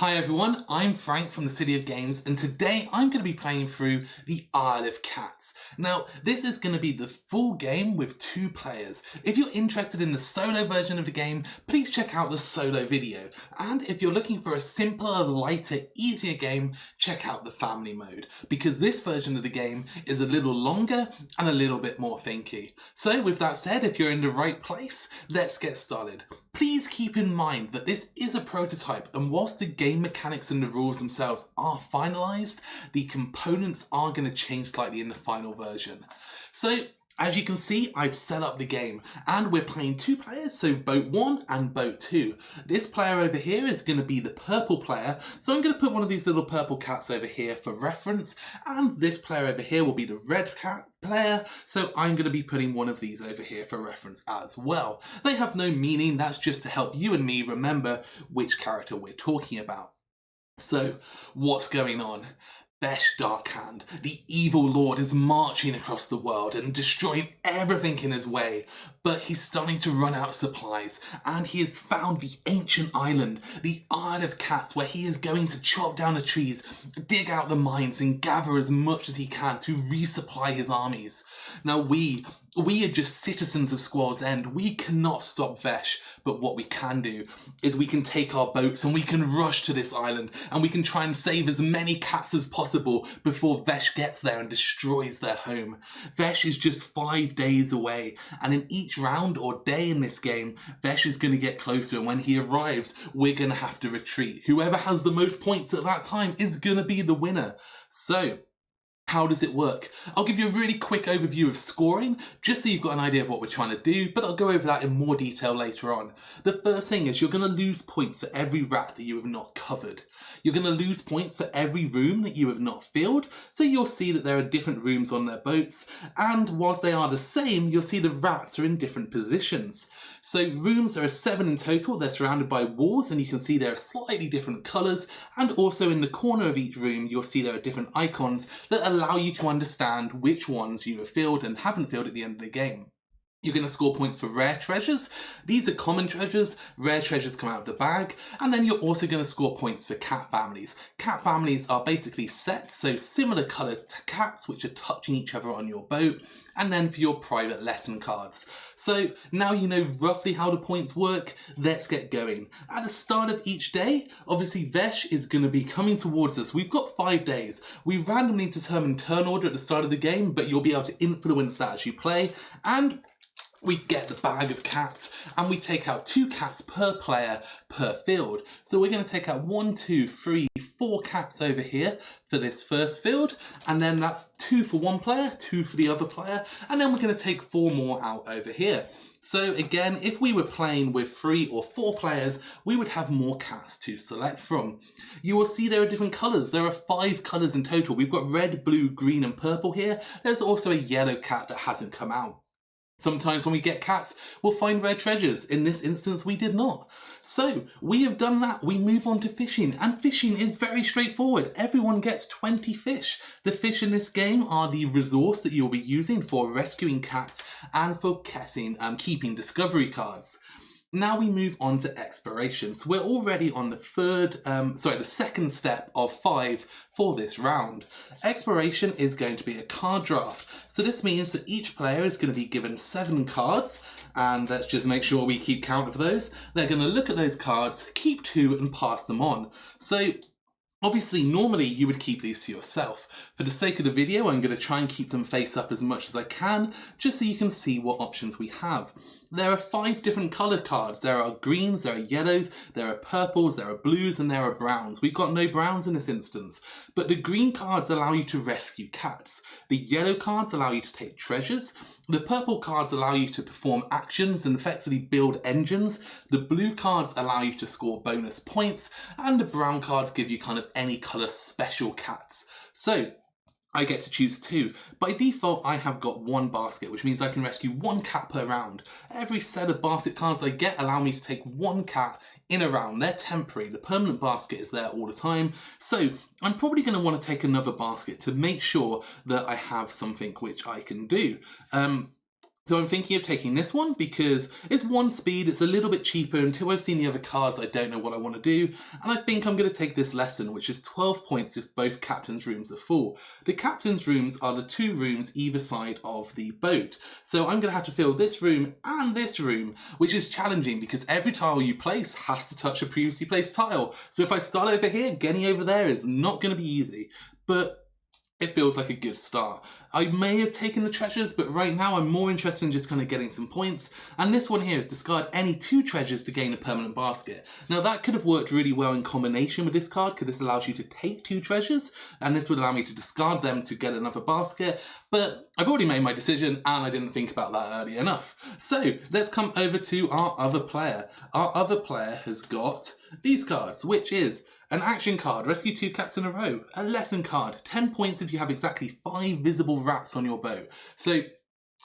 Hi everyone, I'm Frank from the City of Games, and today I'm going to be playing through the Isle of Cats. Now, this is going to be the full game with 2 players. If you're interested in the solo version of the game, please check out the solo video. And if you're looking for a simpler, lighter, easier game, check out the family mode, because this version of the game is a little longer and a little bit more thinky. So with that said, if you're in the right place, let's get started. Please keep in mind that this is a prototype, and whilst the game mechanics and the rules themselves are finalised, the components are going to change slightly in the final version. So, as you can see, I've set up the game, and we're playing 2 players, so boat 1 and boat 2. This player over here is going to be the purple player, so I'm going to put one of these little purple cats over here for reference, and this player over here will be the red cat player, so I'm going to be putting one of these over here for reference as well. They have no meaning, that's just to help you and me remember which character we're talking about. So, what's going on? Vesh Darkhand, the evil lord, is marching across the world and destroying everything in his way, but he's starting to run out of supplies, and he has found the ancient island, the Isle of Cats, where he is going to chop down the trees, dig out the mines, and gather as much as he can to resupply his armies. Now we are just citizens of Squall's End. We cannot stop Vesh, but what we can do is we can take our boats and we can rush to this island, and we can try and save as many cats as possible before Vesh gets there and destroys their home. Vesh is just 5 days away, and in each round or day in this game, Vesh is going to get closer, and when he arrives, we're going to have to retreat. Whoever has the most points at that time is going to be the winner. So, how does it work? I'll give you a really quick overview of scoring, just so you've got an idea of what we're trying to do, but I'll go over that in more detail later on. The first thing is you're going to lose points for every rat that you have not covered. You're going to lose points for every room that you have not filled, so you'll see that there are different rooms on their boats, and whilst they are the same, you'll see the rats are in different positions. So rooms are 7 in total, they're surrounded by walls, and you can see there are slightly different colours, and also in the corner of each room you'll see there are different icons that allow you to understand which ones you have filled and haven't filled at the end of the game. You're going to score points for rare treasures. These are common treasures, rare treasures come out of the bag, and then you're also going to score points for cat families. Cat families are basically sets, so similar coloured cats which are touching each other on your boat, and then for your private lesson cards. So now you know roughly how the points work, let's get going. At the start of each day, obviously Vesh is going to be coming towards us. We've got 5 days. We randomly determine turn order at the start of the game, but you'll be able to influence that as you play, and we get the bag of cats, and we take out 2 cats per player per field. So we're going to take out 1, 2, 3, 4 cats over here for this first field, and then that's 2 for one player, 2 for the other player, and then we're going to take 4 more out over here. So again, if we were playing with 3 or 4 players, we would have more cats to select from. You will see there are different colours. There are 5 colours in total. We've got red, blue, green and purple here. There's also a yellow cat that hasn't come out. Sometimes when we get cats, we'll find rare treasures. In this instance, we did not. So, we have done that. We move on to fishing. And fishing is very straightforward. Everyone gets 20 fish. The fish in this game are the resource that you'll be using for rescuing cats and for keeping discovery cards. Now we move on to exploration. So we're already on the second step of 5 for this round. Exploration is going to be a card draft. So this means that each player is going to be given 7 cards, and let's just make sure we keep count of those. They're going to look at those cards, keep 2 and pass them on. So obviously, normally you would keep these to yourself. For the sake of the video, I'm going to try and keep them face up as much as I can, just so you can see what options we have. There are 5 different colour cards. There are greens, there are yellows, there are purples, there are blues, and there are browns. We've got no browns in this instance. But the green cards allow you to rescue cats. The yellow cards allow you to take treasures. The purple cards allow you to perform actions and effectively build engines. The blue cards allow you to score bonus points. And the brown cards give you kind of any colour special cats. So, I get to choose 2. By default, I have got 1 basket, which means I can rescue 1 cat per round. Every set of basket cards I get allow me to take 1 cat in a round. They're temporary. The permanent basket is there all the time. So I'm probably going to want to take another basket to make sure that I have something which I can do. So I'm thinking of taking this one because it's 1 speed, it's a little bit cheaper. Until I've seen the other cards, I don't know what I want to do. And I think I'm going to take this lesson, which is 12 points if both captain's rooms are full. The captain's rooms are the 2 rooms either side of the boat. So I'm going to have to fill this room and this room, which is challenging because every tile you place has to touch a previously placed tile. So if I start over here, getting over there is not going to be easy. But it feels like a good start. I may have taken the treasures, but right now I'm more interested in just kind of getting some points. And this one here is discard any 2 treasures to gain a permanent basket. Now that could have worked really well in combination with this card, because this allows you to take 2 treasures, and this would allow me to discard them to get another basket. But I've already made my decision, and I didn't think about that early enough. So let's come over to our other player. Our other player has got these cards, which is an action card, rescue 2 cats in a row. A lesson card, 10 points if you have exactly 5 visible rats on your boat. So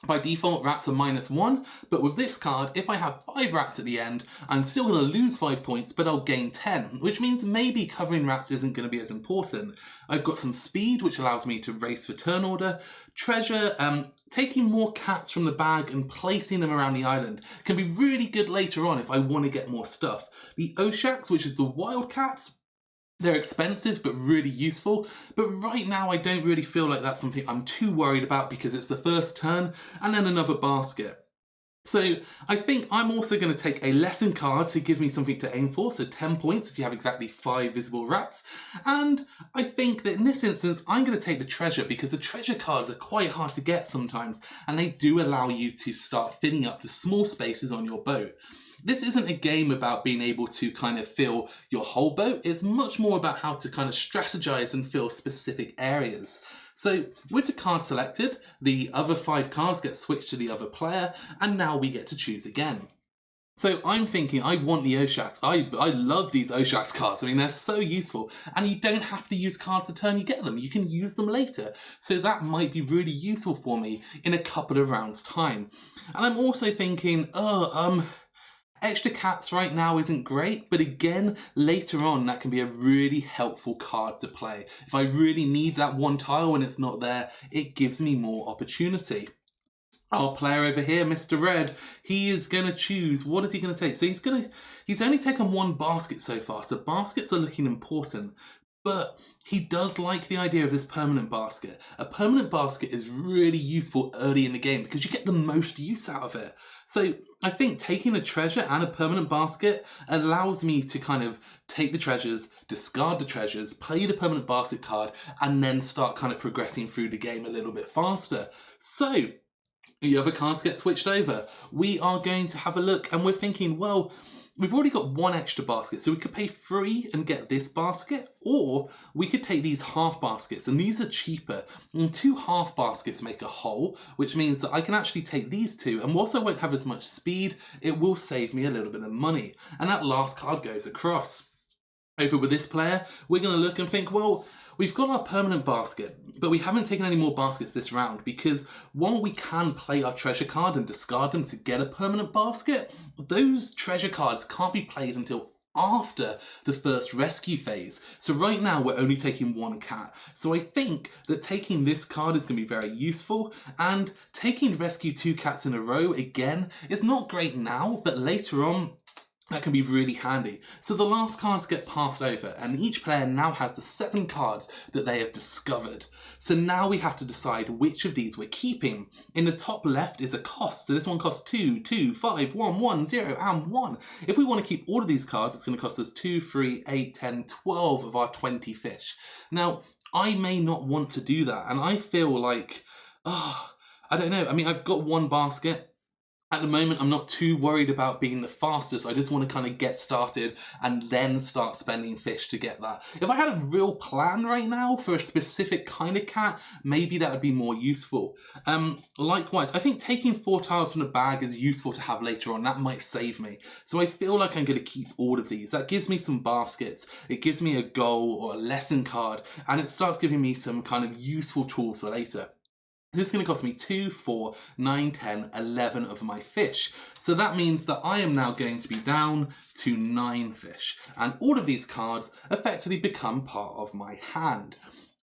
by default, rats are -1, but with this card, if I have 5 rats at the end, I'm still going to lose 5 points, but I'll gain 10, which means maybe covering rats isn't going to be as important. I've got some speed, which allows me to race for turn order. Treasure, taking more cats from the bag and placing them around the island can be really good later on if I want to get more stuff. The Oshaks, which is the wild cats, they're expensive but really useful, but right now I don't really feel like that's something I'm too worried about because it's the first turn and then another basket. So I think I'm also going to take a lesson card to give me something to aim for, so 10 points if you have exactly 5 visible rats. And I think that in this instance I'm going to take the treasure because the treasure cards are quite hard to get sometimes, and they do allow you to start filling up the small spaces on your boat. This isn't a game about being able to kind of fill your whole boat, it's much more about how to kind of strategize and fill specific areas. So with the card selected, the other 5 cards get switched to the other player, and now we get to choose again. So I'm thinking I want the Oshaks. I love these Oshaks cards. I mean, they're so useful, and you don't have to use cards the turn you get them. You can use them later. So that might be really useful for me in a couple of rounds' time. And I'm also thinking, extra cats right now isn't great, but again, later on that can be a really helpful card to play. If I really need that one tile when it's not there, it gives me more opportunity. Our player over here, Mr. Red, he is going to choose, what is he going to take? So he's only taken 1 basket so far, so baskets are looking important. But he does like the idea of this permanent basket. A permanent basket is really useful early in the game because you get the most use out of it. So I think taking a treasure and a permanent basket allows me to kind of take the treasures, discard the treasures, play the permanent basket card, and then start kind of progressing through the game a little bit faster. So the other cards get switched over. We are going to have a look, and we're thinking, well, we've already got 1 extra basket, so we could pay 3 and get this basket, or we could take these half baskets, and these are cheaper. And 2 half baskets make a whole, which means that I can actually take these 2, and whilst I won't have as much speed, it will save me a little bit of money. And that last card goes across. Over with this player, we're going to look and think, well, we've got our permanent basket, but we haven't taken any more baskets this round because while we can play our treasure card and discard them to get a permanent basket, those treasure cards can't be played until after the first rescue phase. So right now we're only taking 1 cat. So I think that taking this card is going to be very useful, and taking rescue 2 cats in a row again is not great now, but later on that can be really handy. So the last cards get passed over, and each player now has the 7 cards that they have discovered. So now we have to decide which of these we're keeping. In the top left is a cost. So this one costs 2, 2, 5, 1, 1, 0, and 1. If we want to keep all of these cards, it's going to cost us 2, 3, 8, 10, 12 of our 20 fish. Now, I may not want to do that, and I feel like, I don't know. I mean, I've got 1 basket. At the moment, I'm not too worried about being the fastest. I just want to kind of get started and then start spending fish to get that. If I had a real plan right now for a specific kind of cat, maybe that would be more useful. Likewise, I think taking 4 tiles from the bag is useful to have later on. That might save me. So I feel like I'm going to keep all of these. That gives me some baskets. It gives me a goal or a lesson card, and it starts giving me some kind of useful tools for later. This is going to cost me 2, 4, 9, 10, 11 of my fish. So that means that I am now going to be down to 9 fish. And all of these cards effectively become part of my hand.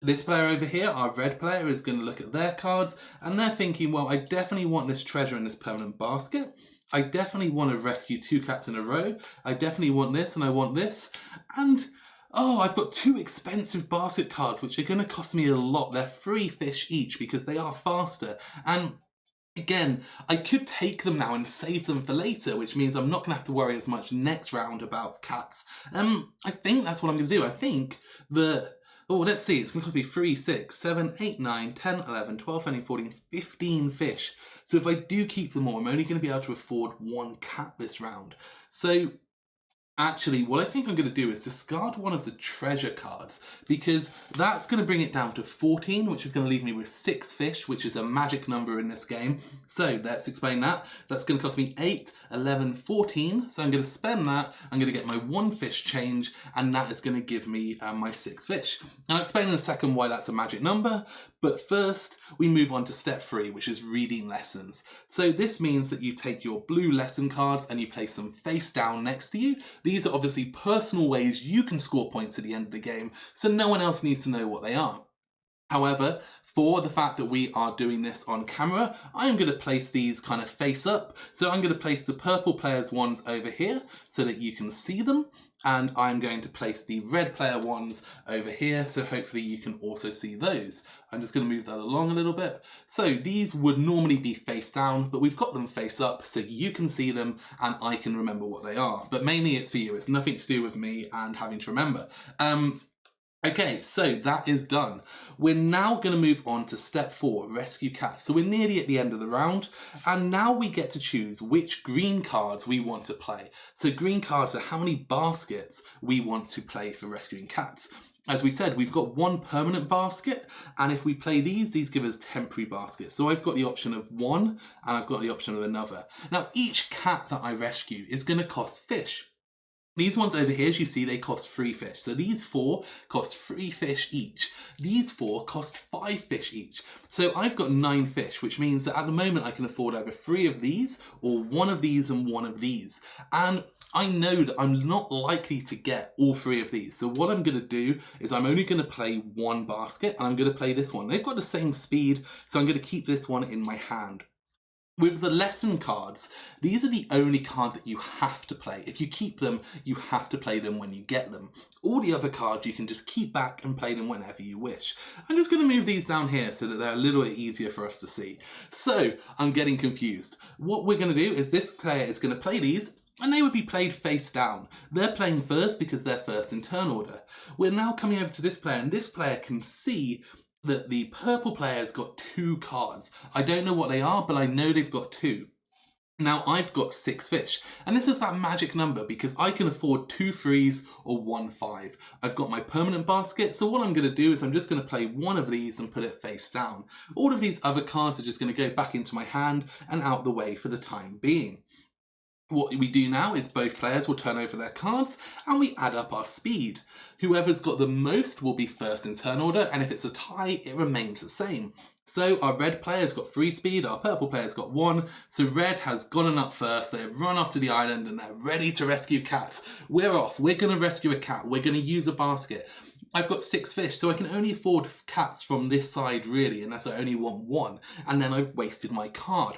This player over here, our red player, is going to look at their cards and they're thinking, well, I definitely want this treasure in this permanent basket. I definitely want to rescue 2 cats in a row. I definitely want this and I want this. And oh, I've got 2 expensive basket cards which are going to cost me a lot. They're 3 fish each because they are faster. And again, I could take them now and save them for later, which means I'm not going to have to worry as much next round about cats. I think that's what I'm going to do. I think that, oh, let's see, it's going to cost me 3, 6, 7, 8, 9, 10, 11, 12, 13, 14, 15 fish. So if I do keep them all, I'm only going to be able to afford 1 cat this round. So actually, what I think I'm going to do is discard one of the treasure cards, because that's going to bring it down to 14, which is going to leave me with 6 fish, which is a magic number in this game. So let's explain that. That's going to cost me 8, 11, 14. So I'm going to spend that. I'm going to get my 1 fish change, and that is going to give me my 6 fish. And I'll explain in a second why that's a magic number. But first, we move on to step 3, which is reading lessons. So this means that you take your blue lesson cards and you place them face down next to you. These are obviously personal ways you can score points at the end of the game, so no one else needs to know what they are. However, for the fact that we are doing this on camera, I'm going to place these kind of face up. So I'm going to place the purple players ones over here so that you can see them. And I'm going to place the red player ones over here, so hopefully you can also see those. I'm just going to move that along a little bit. So these would normally be face down, but we've got them face up so you can see them and I can remember what they are. But mainly it's for you, it's nothing to do with me and having to remember. Okay, so that is done. We're now going to move on to step 4, rescue cats. So we're nearly at the end of the round, and now we get to choose which green cards we want to play. So green cards are how many baskets we want to play for rescuing cats. As we said, we've got 1 permanent basket, and if we play these give us temporary baskets. So I've got the option of 1, and I've got the option of another. Now, each cat that I rescue is going to cost fish. These ones over here, as you see, they cost 3 fish. So these 4 cost 3 fish each. These 4 cost 5 fish each. So I've got 9 fish, which means that at the moment I can afford either 3 of these or 1 of these and 1 of these. And I know that I'm not likely to get all 3 of these. So what I'm going to do is I'm only going to play 1 basket, and I'm going to play this one. They've got the same speed, so I'm going to keep this one in my hand. With the lesson cards, these are the only card that you have to play. If you keep them, you have to play them when you get them. All the other cards you can just keep back and play them whenever you wish. I'm just going to move these down here so that they're a little bit easier for us to see. So, I'm getting confused. What we're going to do is this player is going to play these, and they would be played face down. They're playing first because they're first in turn order. We're now coming over to this player, and this player can see that the purple player's got 2 cards. I don't know what they are, but I know they've got 2. Now I've got 6 fish, and this is that magic number because I can afford 2 3s or 1 5. I've got my permanent basket, so what I'm going to do is I'm just going to play 1 of these and put it face down. All of these other cards are just going to go back into my hand and out the way for the time being. What we do now is both players will turn over their cards and we add up our speed. Whoever's got the most will be first in turn order, and if it's a tie, it remains the same. So our red player's got 3 speed, our purple player's got 1, so red has gone up first, they've run off to the island and they're ready to rescue cats. We're off, we're going to rescue a cat, we're going to use a basket. I've got 6 fish, so I can only afford cats from this side really, unless I only want 1, and then I've wasted my card.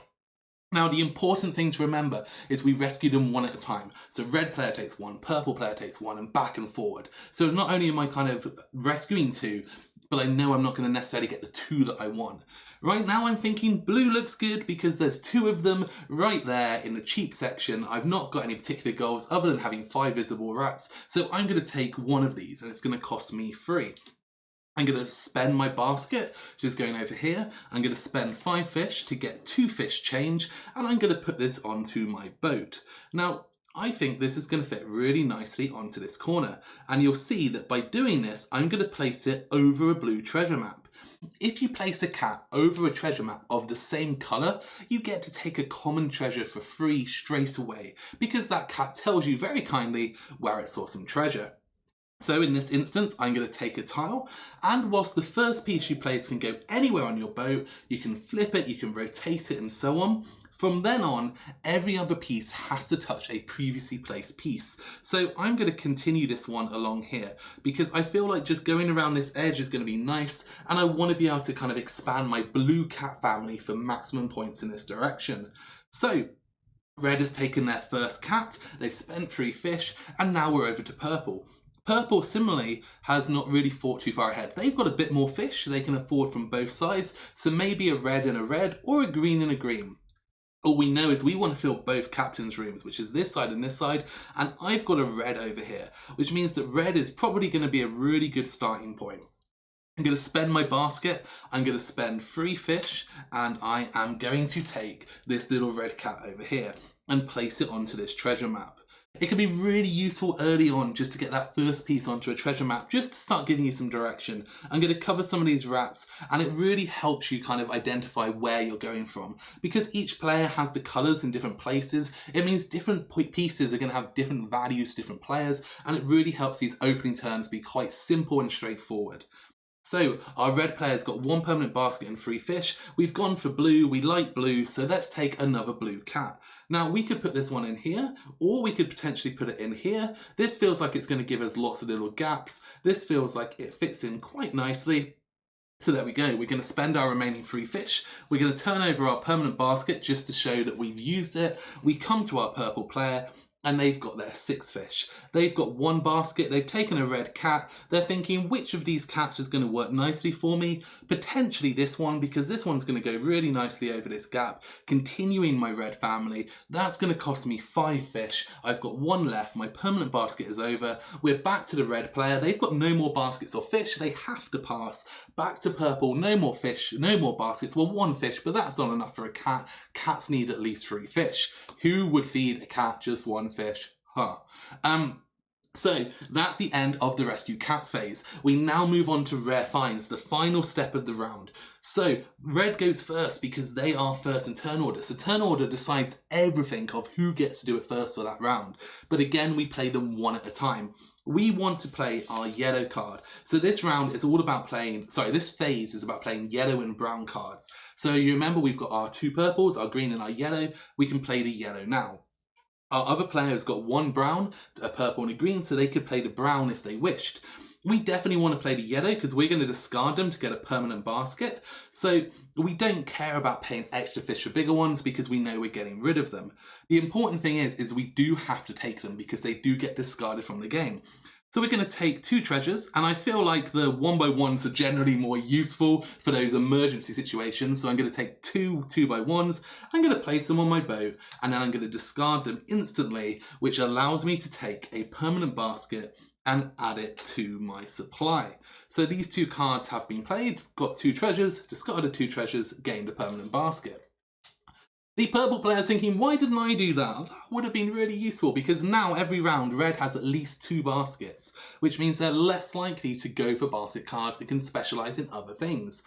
Now, the important thing to remember is we rescue them 1 at a time. So red player takes 1, purple player takes 1, and back and forward. So not only am I kind of rescuing 2, but I know I'm not going to necessarily get the 2 that I want. Right now I'm thinking blue looks good because there's 2 of them right there in the cheap section. I've not got any particular goals other than having 5 visible rats. So I'm going to take 1 of these, and it's going to cost me 3. I'm going to spend my basket, which is going over here. I'm going to spend 5 fish to get 2 fish change, and I'm going to put this onto my boat. Now, I think this is going to fit really nicely onto this corner, and you'll see that by doing this, I'm going to place it over a blue treasure map. If you place a cat over a treasure map of the same colour, you get to take a common treasure for free straight away, because that cat tells you very kindly where it saw some treasure. So in this instance, I'm going to take a tile, and whilst the first piece you place can go anywhere on your boat, you can flip it, you can rotate it and so on. From then on, every other piece has to touch a previously placed piece. So I'm going to continue this one along here because I feel like just going around this edge is going to be nice, and I want to be able to kind of expand my blue cat family for maximum points in this direction. So red has taken their first cat, they've spent 3 fish, and now we're over to purple. Purple, similarly, has not really thought too far ahead. They've got a bit more fish they can afford from both sides, so maybe a red and a red, or a green and a green. All we know is we want to fill both captain's rooms, which is this side and this side, and I've got a red over here, which means that red is probably going to be a really good starting point. I'm going to spend my basket, I'm going to spend 3 fish, and I am going to take this little red cat over here and place it onto this treasure map. It can be really useful early on just to get that first piece onto a treasure map, just to start giving you some direction. I'm going to cover some of these rats, and it really helps you kind of identify where you're going from. Because each player has the colours in different places, it means different pieces are going to have different values to different players, and it really helps these opening turns be quite simple and straightforward. So our red player's got 1 permanent basket and 3 fish. We've gone for blue, we like blue, so let's take another blue cat. Now we could put this one in here, or we could potentially put it in here. This feels like it's going to give us lots of little gaps. This feels like it fits in quite nicely. So there we go, we're going to spend our remaining 3 fish. We're going to turn over our permanent basket just to show that we've used it. We come to our purple player, and they've got their 6 fish. They've got 1 basket, they've taken a red cat. They're thinking, which of these cats is going to work nicely for me? Potentially this one, because this one's going to go really nicely over this gap, continuing my red family. That's going to cost me 5 fish. I've got 1 left, my permanent basket is over. We're back to the red player. They've got no more baskets or fish, they have to pass. Back to purple, no more fish, no more baskets. Well, 1 fish, but that's not enough for a cat. Cats need at least 3 fish. Who would feed a cat just 1 fish? Huh. So that's the end of the rescue cats phase. We now move on to rare finds, the final step of the round. So red goes first because they are first in turn order. So turn order decides everything of who gets to do it first for that round. But again, we play them one at a time. We want to play our yellow card. So this round is all about playing, this phase is about playing yellow and brown cards. So you remember we've got our 2 purples, our green and our yellow. We can play the yellow now. Our other player has got 1 brown, a purple and a green, so they could play the brown if they wished. We definitely want to play the yellow because we're going to discard them to get a permanent basket. So we don't care about paying extra fish for bigger ones because we know we're getting rid of them. The important thing is we do have to take them because they do get discarded from the game. So we're going to take 2 treasures, and I feel like the 1x1s are generally more useful for those emergency situations. So I'm going to take 2 2x1s, I'm going to place them on my boat, and then I'm going to discard them instantly, which allows me to take a permanent basket and add it to my supply. So these 2 cards have been played, got 2 treasures, discarded 2 treasures, gained a permanent basket. The purple player is thinking, why didn't I do that? That would have been really useful because now every round red has at least 2 baskets, which means they're less likely to go for basket cards that can specialise in other things.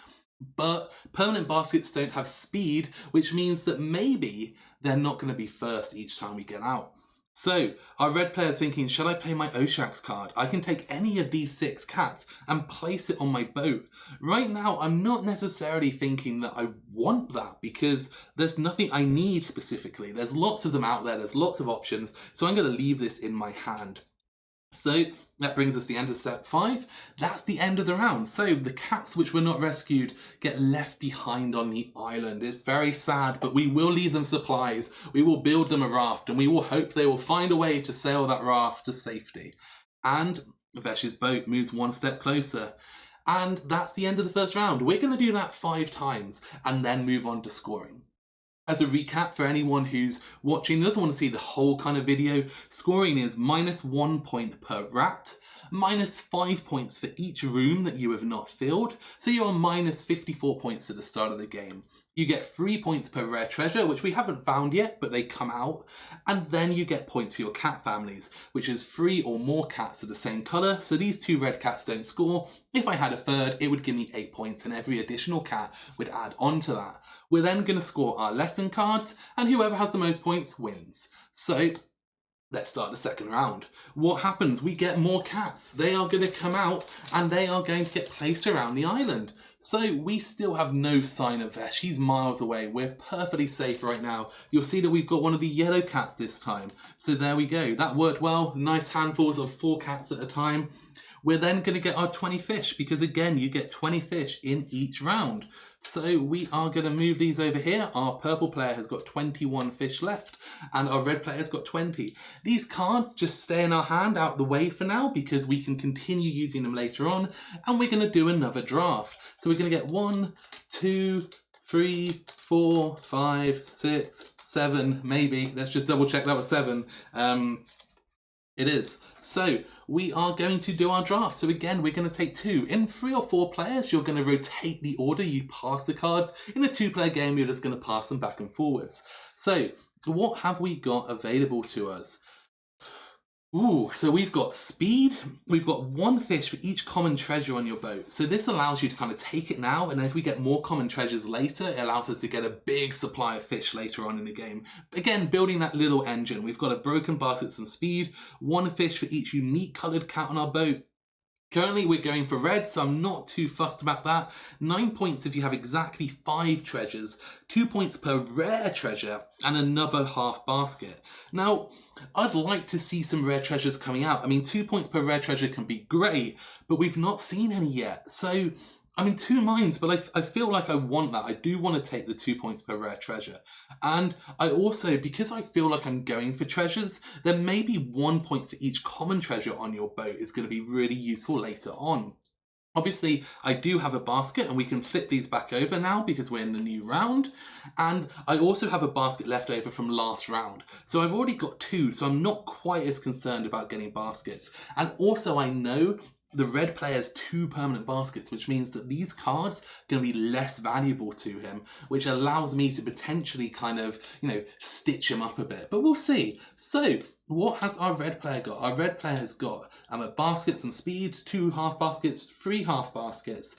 But permanent baskets don't have speed, which means that maybe they're not going to be first each time we get out. So our red player is thinking, shall I play my Oshax card? I can take any of these 6 cats and place it on my boat. Right now, I'm not necessarily thinking that I want that because there's nothing I need specifically. There's lots of them out there, there's lots of options, so I'm going to leave this in my hand. So that brings us to the end of step 5. That's the end of the round. So the cats which were not rescued get left behind on the island. It's very sad, but we will leave them supplies. We will build them a raft, and we will hope they will find a way to sail that raft to safety. And Vesh's boat moves 1 step closer. And that's the end of the first round. We're going to do that 5 times and then move on to scoring. As a recap for anyone who's watching and doesn't want to see the whole kind of video, scoring is -1 point per rat, -5 points for each room that you have not filled, so you're on -54 points at the start of the game. You get 3 points per rare treasure, which we haven't found yet, but they come out, and then you get points for your cat families, which is 3 or more cats of the same colour, so these 2 red cats don't score. If I had a third, it would give me 8 points, and every additional cat would add on to that. We're then going to score our lesson cards, and whoever has the most points wins. So Let's start the second round. What happens? We get more cats. They are going to come out and they are going to get placed around the island. So we still have no sign of Vesh. He's miles away. We're perfectly safe right now. You'll see that we've got one of the yellow cats this time. So there we go. That worked well. Nice handfuls of 4 cats at a time. We're then going to get our 20 fish because again, you get 20 fish in each round. So we are going to move these over here. Our purple player has got 21 fish left and our red player has got 20. These cards just stay in our hand out the way for now because we can continue using them later on, and we're going to do another draft. So we're going to get 1, 2, 3, 4, 5, 6, 7, maybe. Let's just double check that was 7. It is. So we are going to do our draft. So again, we're going to take 2. In 3 or 4 players, you're going to rotate the order you pass the cards. In a 2-player game, you're just going to pass them back and forwards. So what have we got available to us? Ooh, so we've got speed, we've got 1 fish for each common treasure on your boat. So this allows you to kind of take it now, and then if we get more common treasures later, it allows us to get a big supply of fish later on in the game. Again, building that little engine. We've got a broken basket, some speed, 1 fish for each unique coloured cat on our boat. Currently we're going for red, so I'm not too fussed about that. 9 points if you have exactly 5 treasures, 2 points per rare treasure, and another half basket. Now, I'd like to see some rare treasures coming out. I mean, 2 points per rare treasure can be great, but we've not seen any yet. So I'm in 2 minds, but I feel like I want that. I do want to take the 2 points per rare treasure. And I also, because I feel like I'm going for treasures, then maybe 1 point for each common treasure on your boat is going to be really useful later on. Obviously, I do have a basket and we can flip these back over now because we're in the new round. And I also have a basket left over from last round. So I've already got 2, so I'm not quite as concerned about getting baskets. And also I know the red player has 2 permanent baskets, which means that these cards are going to be less valuable to him, which allows me to potentially kind of, stitch him up a bit. But we'll see. So what has our red player got? Our red player has got a basket, some speed, 2 half baskets, 3 half baskets.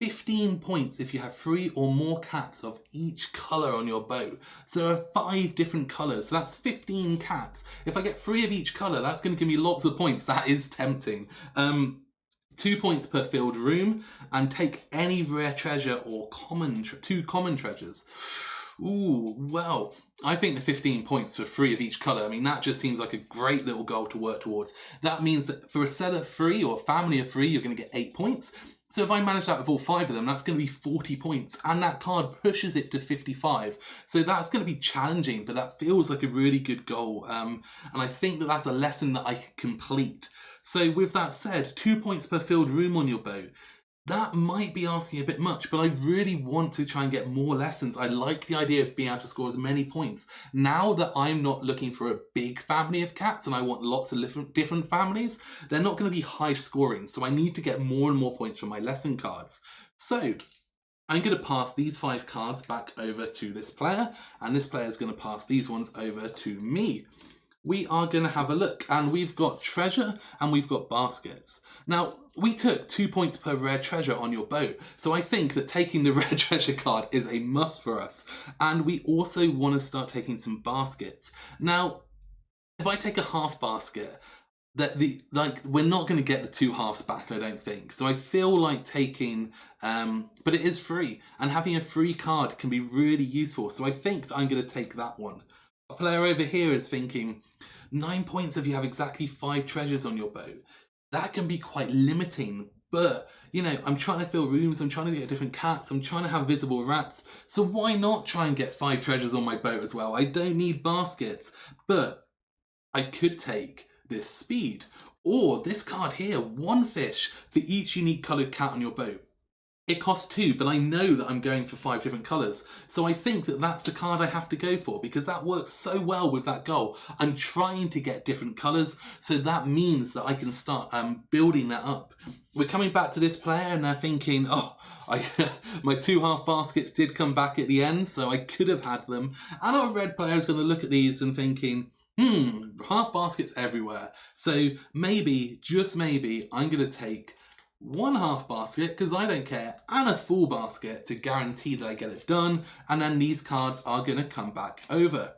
15 points if you have 3 or more cats of each colour on your boat. So there are 5 different colours, so that's 15 cats. If I get 3 of each colour, that's going to give me lots of points. That is tempting. 2 points per filled room, and take any rare treasure or 2 common treasures. Ooh, well, I think the 15 points for 3 of each colour, I mean, that just seems like a great little goal to work towards. That means that for a set of 3 or a family of 3, you're going to get 8 points. So if I manage that with all 5 of them, that's going to be 40 points, and that card pushes it to 55. So that's going to be challenging, but that feels like a really good goal. And I think that that's a lesson that I can complete. So with that said, 2 points per filled room on your boat. That might be asking a bit much, but I really want to try and get more lessons. I like the idea of being able to score as many points. Now that I'm not looking for a big family of cats and I want lots of different families, they're not going to be high scoring. So I need to get more and more points from my lesson cards. So I'm going to pass these 5 cards back over to this player, and this player is going to pass these ones over to me. We are going to have a look, and we've got treasure and we've got baskets. Now, we took 2 points per rare treasure on your boat, so I think that taking the rare treasure card is a must for us. And we also want to start taking some baskets. Now, if I take a half basket, we're not going to get the 2 halves back, I don't think. So I feel like taking, but it is free, and having a free card can be really useful. So I think that I'm going to take that one. A player over here is thinking 9 points if you have exactly 5 treasures on your boat. That can be quite limiting, but I'm trying to fill rooms, I'm trying to get different cats, I'm trying to have visible rats, so why not try and get 5 treasures on my boat as well? I don't need baskets, but I could take this speed, or this card here, 1 fish for each unique coloured cat on your boat. It costs 2, but I know that I'm going for 5 different colours. So I think that that's the card I have to go for because that works so well with that goal. I'm trying to get different colours, so that means that I can start building that up. We're coming back to this player and they're thinking, my 2 half baskets did come back at the end, so I could have had them. And our red player is going to look at these and thinking, half baskets everywhere. So maybe, just maybe, I'm going to take 1 half basket because I don't care, and a full basket to guarantee that I get it done, and then these cards are going to come back over.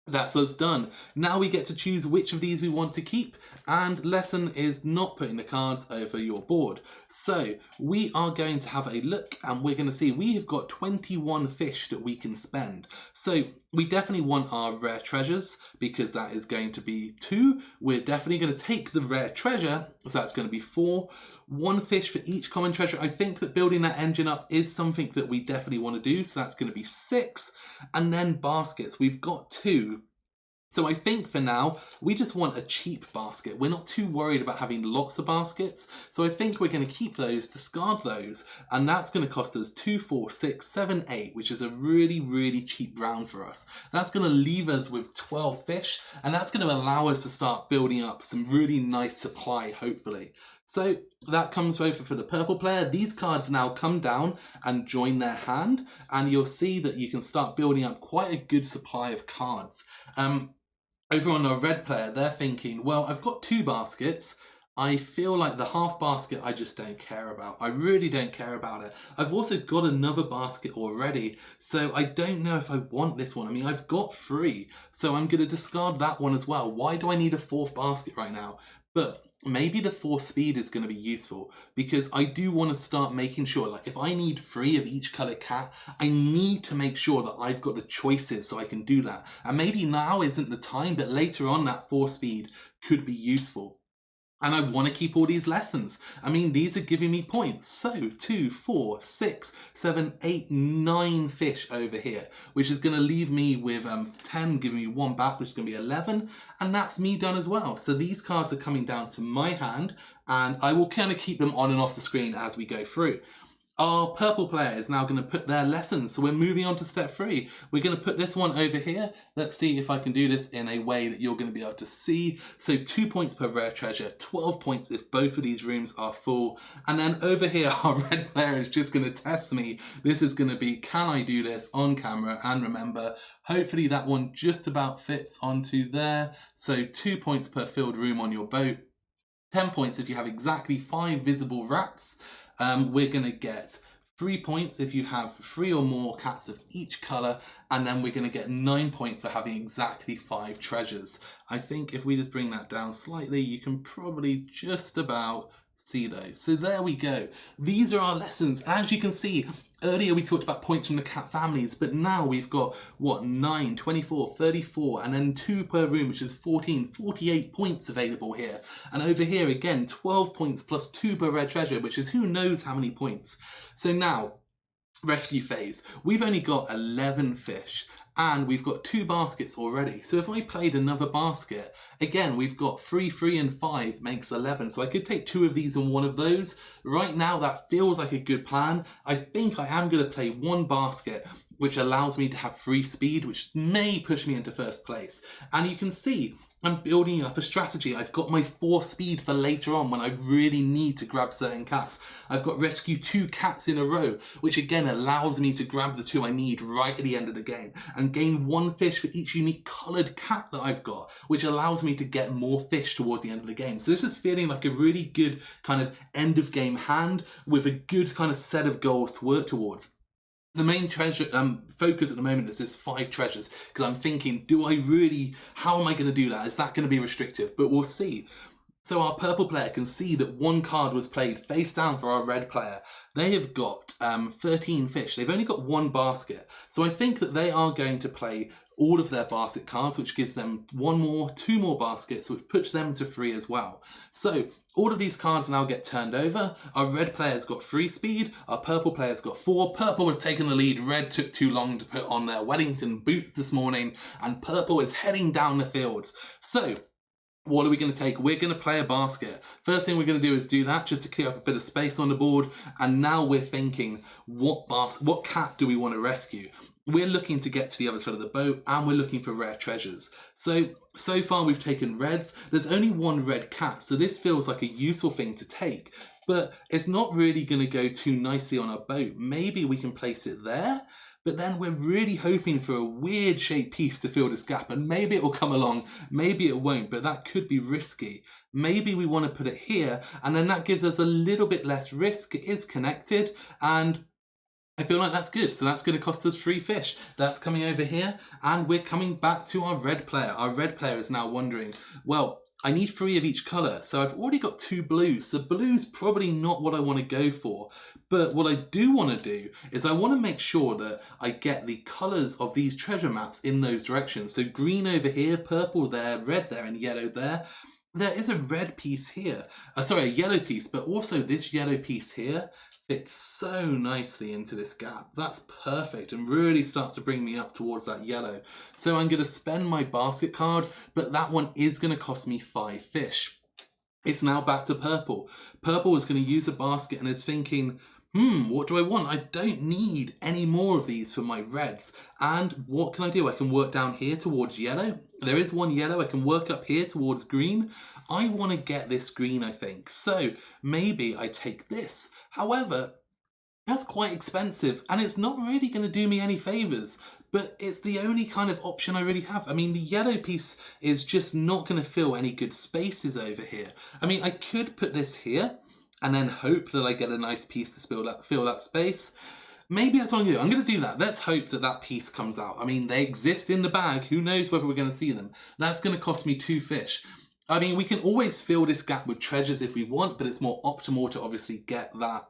That's us done. Now we get to choose which of these we want to keep, and lesson is not putting the cards over your board. So we are going to have a look, and we're going to see we have got 21 fish that we can spend. So we definitely want our rare treasures, because that is going to be 2. We're definitely going to take the rare treasure, so that's going to be 4. 1 fish for each common treasure. I think that building that engine up is something that we definitely want to do, so that's going to be 6. And then baskets, we've got 2. So I think for now, we just want a cheap basket. We're not too worried about having lots of baskets. So I think we're going to keep those, discard those, and that's going to cost us 2, 4, 6, 7, 8, which is a really, really cheap round for us. That's going to leave us with 12 fish, and that's going to allow us to start building up some really nice supply, hopefully. So that comes over for the purple player. These cards now come down and join their hand, and you'll see that you can start building up quite a good supply of cards. Over on our red player, they're thinking, well, I've got 2 baskets. I feel like the half basket I just don't care about. I really don't care about it. I've also got another basket already, so I don't know if I want this one. I mean, I've got 3, so I'm going to discard that one as well. Why do I need a 4th basket right now? But maybe the 4 speed is going to be useful, because I do want to start making sure, like if I need 3 of each color cat, I need to make sure that I've got the choices so I can do that. And maybe now isn't the time, but later on that 4 speed could be useful. And I want to keep all these lessons. I mean, these are giving me points. So 2, 4, 6, 7, 8, 9 fish over here, which is going to leave me with 10, giving me 1 back, which is going to be 11. And that's me done as well. So these cards are coming down to my hand, and I will kind of keep them on and off the screen as we go through. Our purple player is now going to put their lessons. So we're moving on to step 3. We're going to put this one over here. Let's see if I can do this in a way that you're going to be able to see. So 2 points per rare treasure, 12 points if both of these rooms are full. And then over here, our red player is just going to test me. This is going to be, can I do this on camera? And remember, hopefully that one just about fits onto there. So 2 points per filled room on your boat. 10 points if you have exactly 5 visible rats. We're going to get 3 points if you have 3 or more cats of each colour, and then we're going to get 9 points for having exactly 5 treasures. I think if we just bring that down slightly, you can probably just about see those. So there we go. These are our lessons. As you can see, earlier we talked about points from the cat families, but now we've got, what, 9, 24, 34, and then 2 per room, which is 14, 48 points available here. And over here, again, 12 points plus 2 per rare treasure, which is who knows how many points. So now, rescue phase. We've only got 11 fish, and we've got 2 baskets already. So if I played another basket, again, we've got 3, 3, and 5 makes 11. So I could take 2 of these and 1 of those. Right now, that feels like a good plan. I think I am going to play 1 basket, which allows me to have 3 speed, which may push me into first place. And you can see, I'm building up a strategy. I've got my 4 speed for later on when I really need to grab certain cats. I've got rescue 2 cats in a row, which again allows me to grab the 2 I need right at the end of the game and gain 1 fish for each unique coloured cat that I've got, which allows me to get more fish towards the end of the game. So this is feeling like a really good kind of end of game hand with a good kind of set of goals to work towards. The main treasure focus at the moment is this 5 treasures, because I'm thinking, how am I going to do that? Is that going to be restrictive? But we'll see. So our purple player can see that 1 card was played face down for our red player. They have got 13 fish. They've only got 1 basket. So I think that they are going to play all of their basket cards, which gives them 2 more baskets, which puts them to 3 as well. So all of these cards now get turned over. Our red player's got 3 speed. Our purple player's got 4. Purple was taking the lead. Red took too long to put on their Wellington boots this morning, and purple is heading down the fields. So what are we going to take? We're going to play a basket. First thing we're going to do is do that just to clear up a bit of space on the board. And now we're thinking, what cat do we want to rescue? We're looking to get to the other side of the boat, and we're looking for rare treasures. So far we've taken reds. There's only 1 red cat, so this feels like a useful thing to take. But it's not really going to go too nicely on our boat. Maybe we can place it there. But then we're really hoping for a weird shaped piece to fill this gap, and maybe it will come along, maybe it won't, but that could be risky. Maybe we want to put it here, and then that gives us a little bit less risk. It is connected, and I feel like that's good. So that's going to cost us 3 fish. That's coming over here. And we're coming back to our red player. Our red player is now wondering, well, I need 3 of each colour. So I've already got 2 blues. So blue's probably not what I want to go for. But what I do want to do is I want to make sure that I get the colours of these treasure maps in those directions. So green over here, purple there, red there, and yellow there. There is a red piece here. Sorry, a yellow piece, but also this yellow piece here fits so nicely into this gap. That's perfect and really starts to bring me up towards that yellow. So I'm going to spend my basket card, but that one is going to cost me 5 fish. It's now back to purple. Purple is going to use a basket and is thinking, what do I want? I don't need any more of these for my reds. And what can I do? I can work down here towards yellow. There is one yellow. I can work up here towards green. I want to get this green, I think. So maybe I take this. However, that's quite expensive and it's not really going to do me any favors, but it's the only kind of option I really have. I mean, the yellow piece is just not going to fill any good spaces over here. I mean, I could put this here and then hope that I get a nice piece to fill that space. Maybe that's what I'm going to do. I'm going to do that. Let's hope that that piece comes out. I mean, they exist in the bag. Who knows whether we're going to see them? That's going to cost me 2 fish. I mean, we can always fill this gap with treasures if we want, but it's more optimal to obviously get that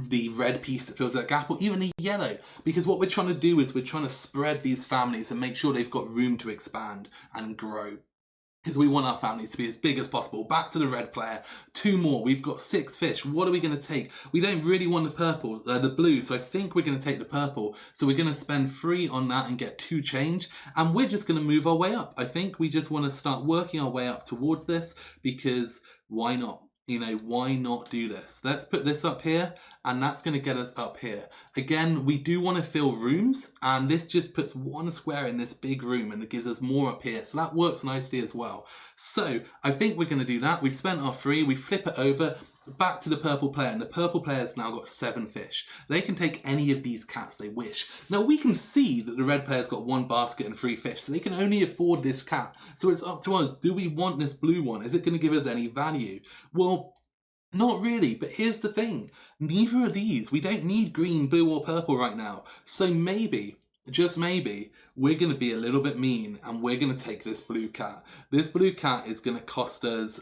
the red piece that fills that gap, or even the yellow, because what we're trying to do is we're trying to spread these families and make sure they've got room to expand and grow, because we want our families to be as big as possible. Back to the red player, 2 more. We've got 6 fish. What are we going to take? We don't really want the blue, so I think we're going to take the purple. So we're going to spend 3 on that and get 2 change, and we're just going to move our way up. I think we just want to start working our way up towards this, because why not? You know, why not do this? Let's put this up here, and that's going to get us up here. Again, we do want to fill rooms, and this just puts 1 square in this big room, and it gives us more up here. So that works nicely as well. So I think we're going to do that. We spent our 3, we flip it over, back to the purple player, and the purple player's now got 7 fish. They can take any of these cats they wish. Now we can see that the red player's got 1 basket and 3 fish, so they can only afford this cat. So it's up to us. Do we want this blue one? Is it going to give us any value? Well, not really, but here's the thing. Neither of these, we don't need green, blue or purple right now. So maybe, just maybe, we're going to be a little bit mean and we're going to take this blue cat. This blue cat is going to cost us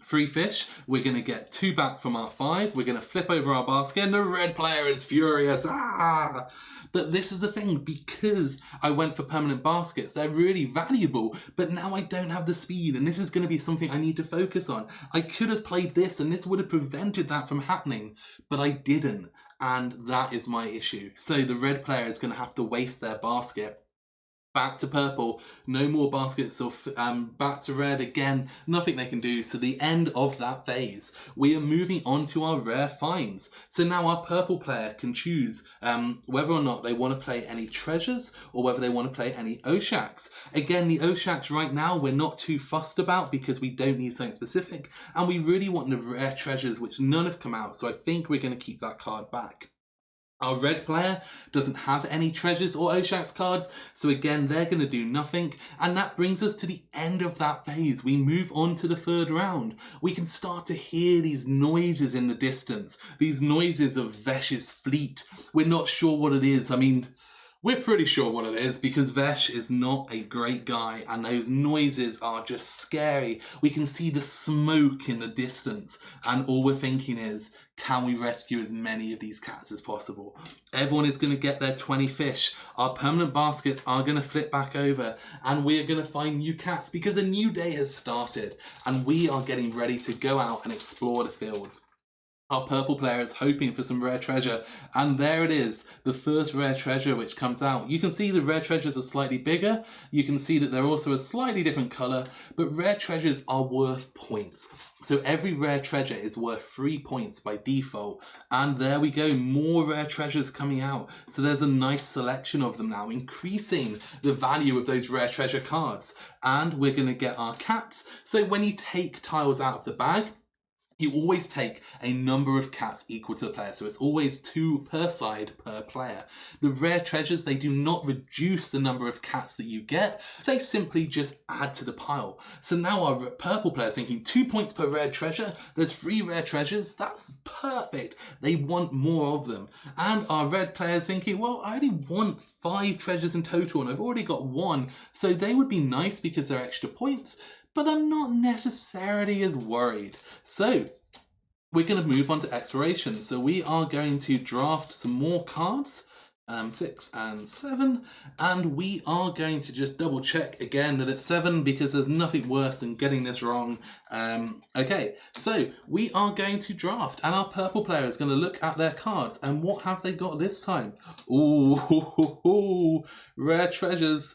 3 fish. We're going to get 2 back from our 5. We're going to flip over our basket and the red player is furious. Ah! But this is the thing, because I went for permanent baskets, they're really valuable, but now I don't have the speed and this is going to be something I need to focus on. I could have played this and this would have prevented that from happening, but I didn't. And that is my issue. So the red player is going to have to waste their basket. Back to purple, no more baskets, or back to red again, nothing they can do. So the end of that phase, we are moving on to our rare finds. So now our purple player can choose whether or not they want to play any treasures or whether they want to play any Oshaks. Again, the Oshaks right now we're not too fussed about because we don't need something specific, and we really want the rare treasures, which none have come out, so I think we're going to keep that card back. Our red player doesn't have any treasures or Oshaks cards, so again, they're going to do nothing. And that brings us to the end of that phase. We move on to the 3rd round. We can start to hear these noises in the distance, these noises of Vesh's fleet. We're not sure what it is. I mean, we're pretty sure what it is because Vesh is not a great guy and those noises are just scary. We can see the smoke in the distance and all we're thinking is, can we rescue as many of these cats as possible? Everyone is going to get their 20 fish. Our permanent baskets are going to flip back over and we are going to find new cats because a new day has started and we are getting ready to go out and explore the fields. Our purple player is hoping for some rare treasure, and there it is, the first rare treasure which comes out. You can see the rare treasures are slightly bigger, you can see that they're also a slightly different colour, but rare treasures are worth points. So every rare treasure is worth 3 points by default, and there we go, more rare treasures coming out. So there's a nice selection of them now, increasing the value of those rare treasure cards. And we're going to get our cats. So when you take tiles out of the bag, you always take a number of cats equal to the player, so it's always 2 per side per player. The rare treasures, they do not reduce the number of cats that you get, they simply just add to the pile. So now our purple player is thinking 2 points per rare treasure, there's 3 rare treasures, that's perfect. They want more of them. And our red player is thinking, well, I only want 5 treasures in total and I've already got 1, so they would be nice because they're extra points, but I'm not necessarily as worried. So we're going to move on to exploration. So we are going to draft some more cards, 6 and 7, and we are going to just double check again that it's 7 because there's nothing worse than getting this wrong. Okay, so we are going to draft, and our purple player is going to look at their cards, and what have they got this time? Ooh, rare treasures.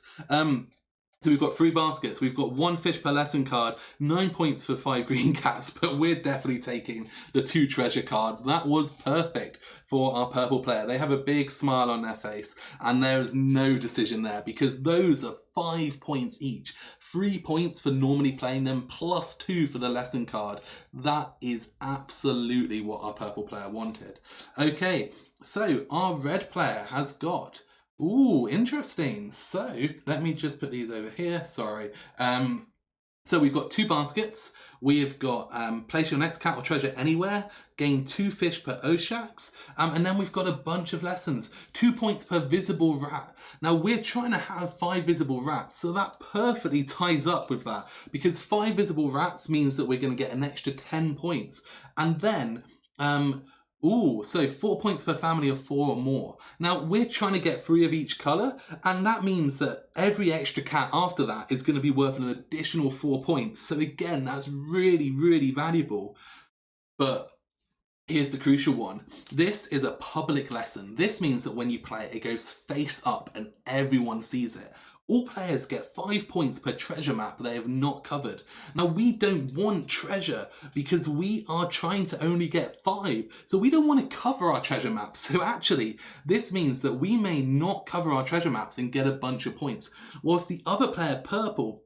So we've got 3 baskets, we've got 1 fish per lesson card, 9 points for 5 green cats, but we're definitely taking the 2 treasure cards. That was perfect for our purple player. They have a big smile on their face, and there's no decision there because those are 5 points each. 3 points for normally playing them, plus 2 for the lesson card. That is absolutely what our purple player wanted. Okay, so our red player has got... Ooh, interesting. So let me just put these over here. Sorry. So we've got 2 baskets. We've got place your next cat or treasure anywhere, gain 2 fish per Oshax, and then we've got a bunch of lessons. 2 points per visible rat. Now we're trying to have 5 visible rats, so that perfectly ties up with that because 5 visible rats means that we're going to get an extra 10 points. And then ooh, so 4 points per family of 4 or more. Now, we're trying to get 3 of each colour, and that means that every extra cat after that is going to be worth an additional 4 points. So again, that's really, really valuable. But here's the crucial one. This is a public lesson. This means that when you play it, it goes face up and everyone sees it. All players get 5 points per treasure map they have not covered. Now we don't want treasure because we are trying to only get 5. So we don't want to cover our treasure maps. So actually, this means that we may not cover our treasure maps and get a bunch of points. Whilst the other player, purple,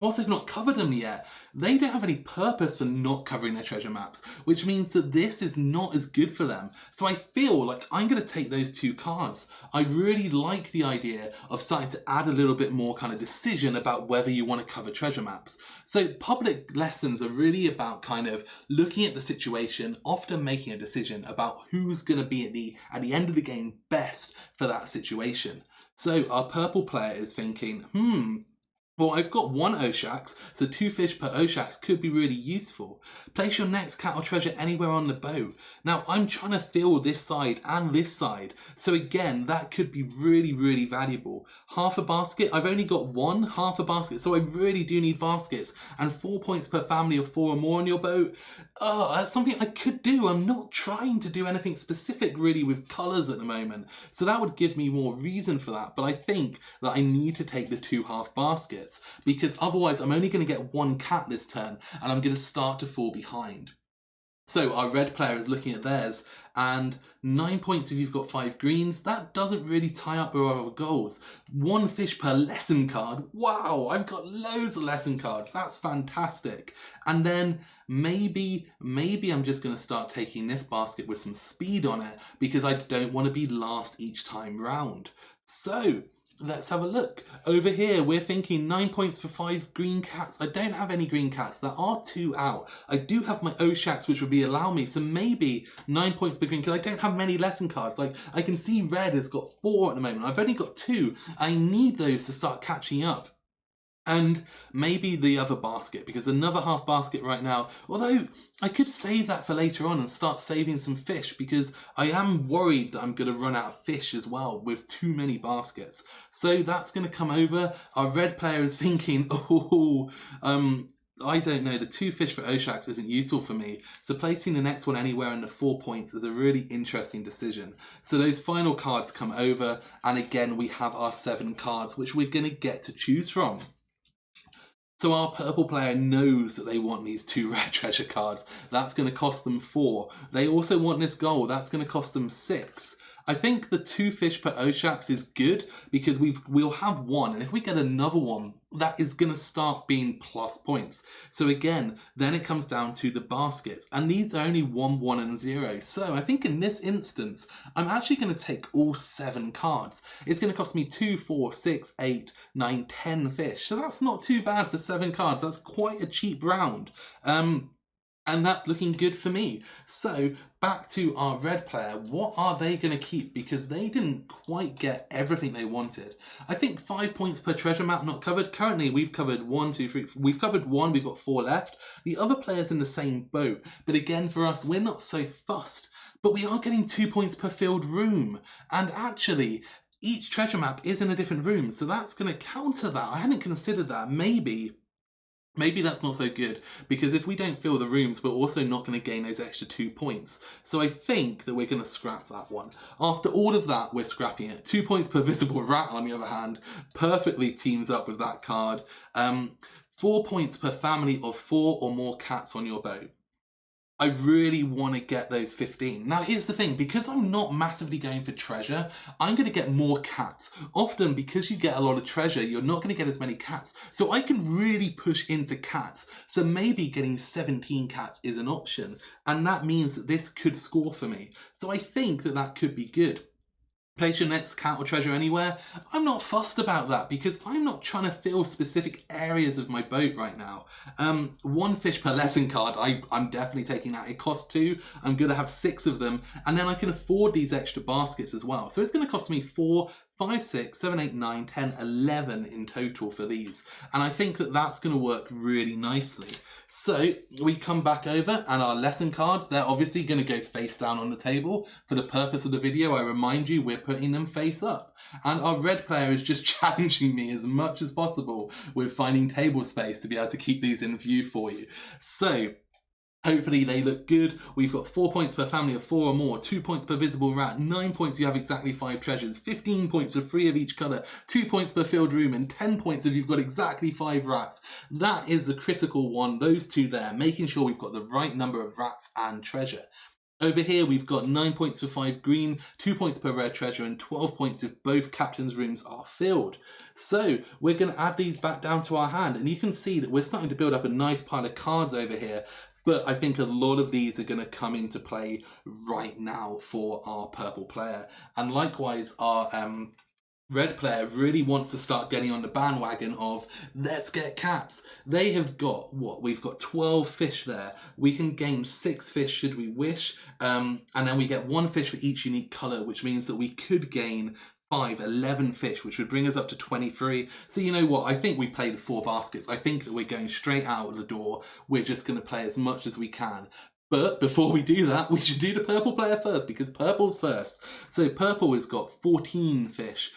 whilst they've not covered them yet, they don't have any purpose for not covering their treasure maps, which means that this is not as good for them. So I feel like I'm going to take those 2 cards. I really like the idea of starting to add a little bit more kind of decision about whether you want to cover treasure maps. So public lessons are really about kind of looking at the situation, often making a decision about who's going to be at the end of the game best for that situation. So our purple player is thinking, well, I've got 1 Oshax, so 2 fish per Oshax could be really useful. Place your next cat or treasure anywhere on the boat. Now, I'm trying to fill this side and this side, so again, that could be really, really valuable. Half a basket, I've only got 1 half a basket, so I really do need baskets. And 4 points per family of 4 or more on your boat. Oh, that's something I could do. I'm not trying to do anything specific really with colours at the moment, so that would give me more reason for that. But I think that I need to take the 2 half baskets, because otherwise I'm only going to get 1 cat this turn and I'm going to start to fall behind. So our red player is looking at theirs, and 9 points if you've got 5 greens. That doesn't really tie up with our goals. 1 fish per lesson card. Wow, I've got loads of lesson cards. That's fantastic. And then maybe I'm just going to start taking this basket with some speed on it because I don't want to be last each time round. So let's have a look. Over here, we're thinking 9 points for 5 green cats. I don't have any green cats. There are 2 out. I do have my Oshax, which would be allow me. So maybe 9 points per green, because I don't have many lesson cards. Like, I can see red has got 4 at the moment. I've only got 2. I need those to start catching up. And maybe the other basket, because another half basket right now, although I could save that for later on and start saving some fish, because I am worried that I'm going to run out of fish as well with too many baskets. So that's going to come over. Our red player is thinking, I don't know, the 2 fish for Oshax isn't useful for me, so placing the next one anywhere in the 4 points is a really interesting decision. So those final cards come over, and again we have our 7 cards which we're going to get to choose from. So our purple player knows that they want these 2 rare treasure cards. That's going to cost them 4. They also want this gold. That's going to cost them 6. I think the 2 fish per Oshax is good because we'll have one, and if we get another one, that is going to start being plus points. So again, then it comes down to the baskets, and these are only 1, 1, and 0. So I think in this instance, I'm actually going to take all 7 cards. It's going to cost me 2, 4, 6, 8, 9, 10 fish. So that's not too bad for 7 cards. That's quite a cheap round. And that's looking good for me. So back to our red player, what are they going to keep? Because they didn't quite get everything they wanted. I think 5 points per treasure map not covered. Currently we've covered 1, 2, 3, we've covered 1, we've got 4 left. The other player's in the same boat. But again, for us, we're not so fussed. But we are getting 2 points per filled room. And actually, each treasure map is in a different room. So that's going to counter that. I hadn't considered that. Maybe that's not so good, because if we don't fill the rooms, we're also not going to gain those extra 2 points. So I think that we're going to scrap that one. After all of that, we're scrapping it. 2 points per visible rat, on the other hand, perfectly teams up with that card. 4 points per family of 4 or more cats on your boat. I really want to get those 15. Now here's the thing, because I'm not massively going for treasure, I'm going to get more cats. Often because you get a lot of treasure, you're not going to get as many cats. So I can really push into cats. So maybe getting 17 cats is an option. And that means that this could score for me. So I think that that could be good. Place your next cat or treasure anywhere. I'm not fussed about that because I'm not trying to fill specific areas of my boat right now. 1 fish per lesson card, I'm definitely taking that. It costs 2, I'm going to have 6 of them, and then I can afford these extra baskets as well. So it's going to cost me 4, 5, 6, 7, 8, 9, 10, 11 in total for these. And I think that that's going to work really nicely. So we come back over and our lesson cards, they're obviously going to go face down on the table. For the purpose of the video, I remind you, we're putting them face up. And our red player is just challenging me as much as possible with finding table space to be able to keep these in view for you. So hopefully they look good. We've got 4 points per family of 4 or more, 2 points per visible rat, 9 points you have exactly 5 treasures, 15 points for 3 of each colour, 2 points per filled room, and 10 points if you've got exactly 5 rats. That is the critical one, those 2 there, making sure we've got the right number of rats and treasure. Over here we've got 9 points for 5 green, 2 points per red treasure, and 12 points if both captain's rooms are filled. So we're going to add these back down to our hand, and you can see that we're starting to build up a nice pile of cards over here. But I think a lot of these are going to come into play right now for our purple player. And likewise, our red player really wants to start getting on the bandwagon of let's get cats. They have got what? We've got 12 fish there. We can gain 6 fish should we wish. And then we get 1 fish for each unique colour, which means that we could gain 11 fish, which would bring us up to 23. So you know what, I think we play the 4 baskets. I think that we're going straight out of the door. We're just going to play as much as we can. But before we do that, we should do the purple player first, because purple's first. So purple has got 14 fish,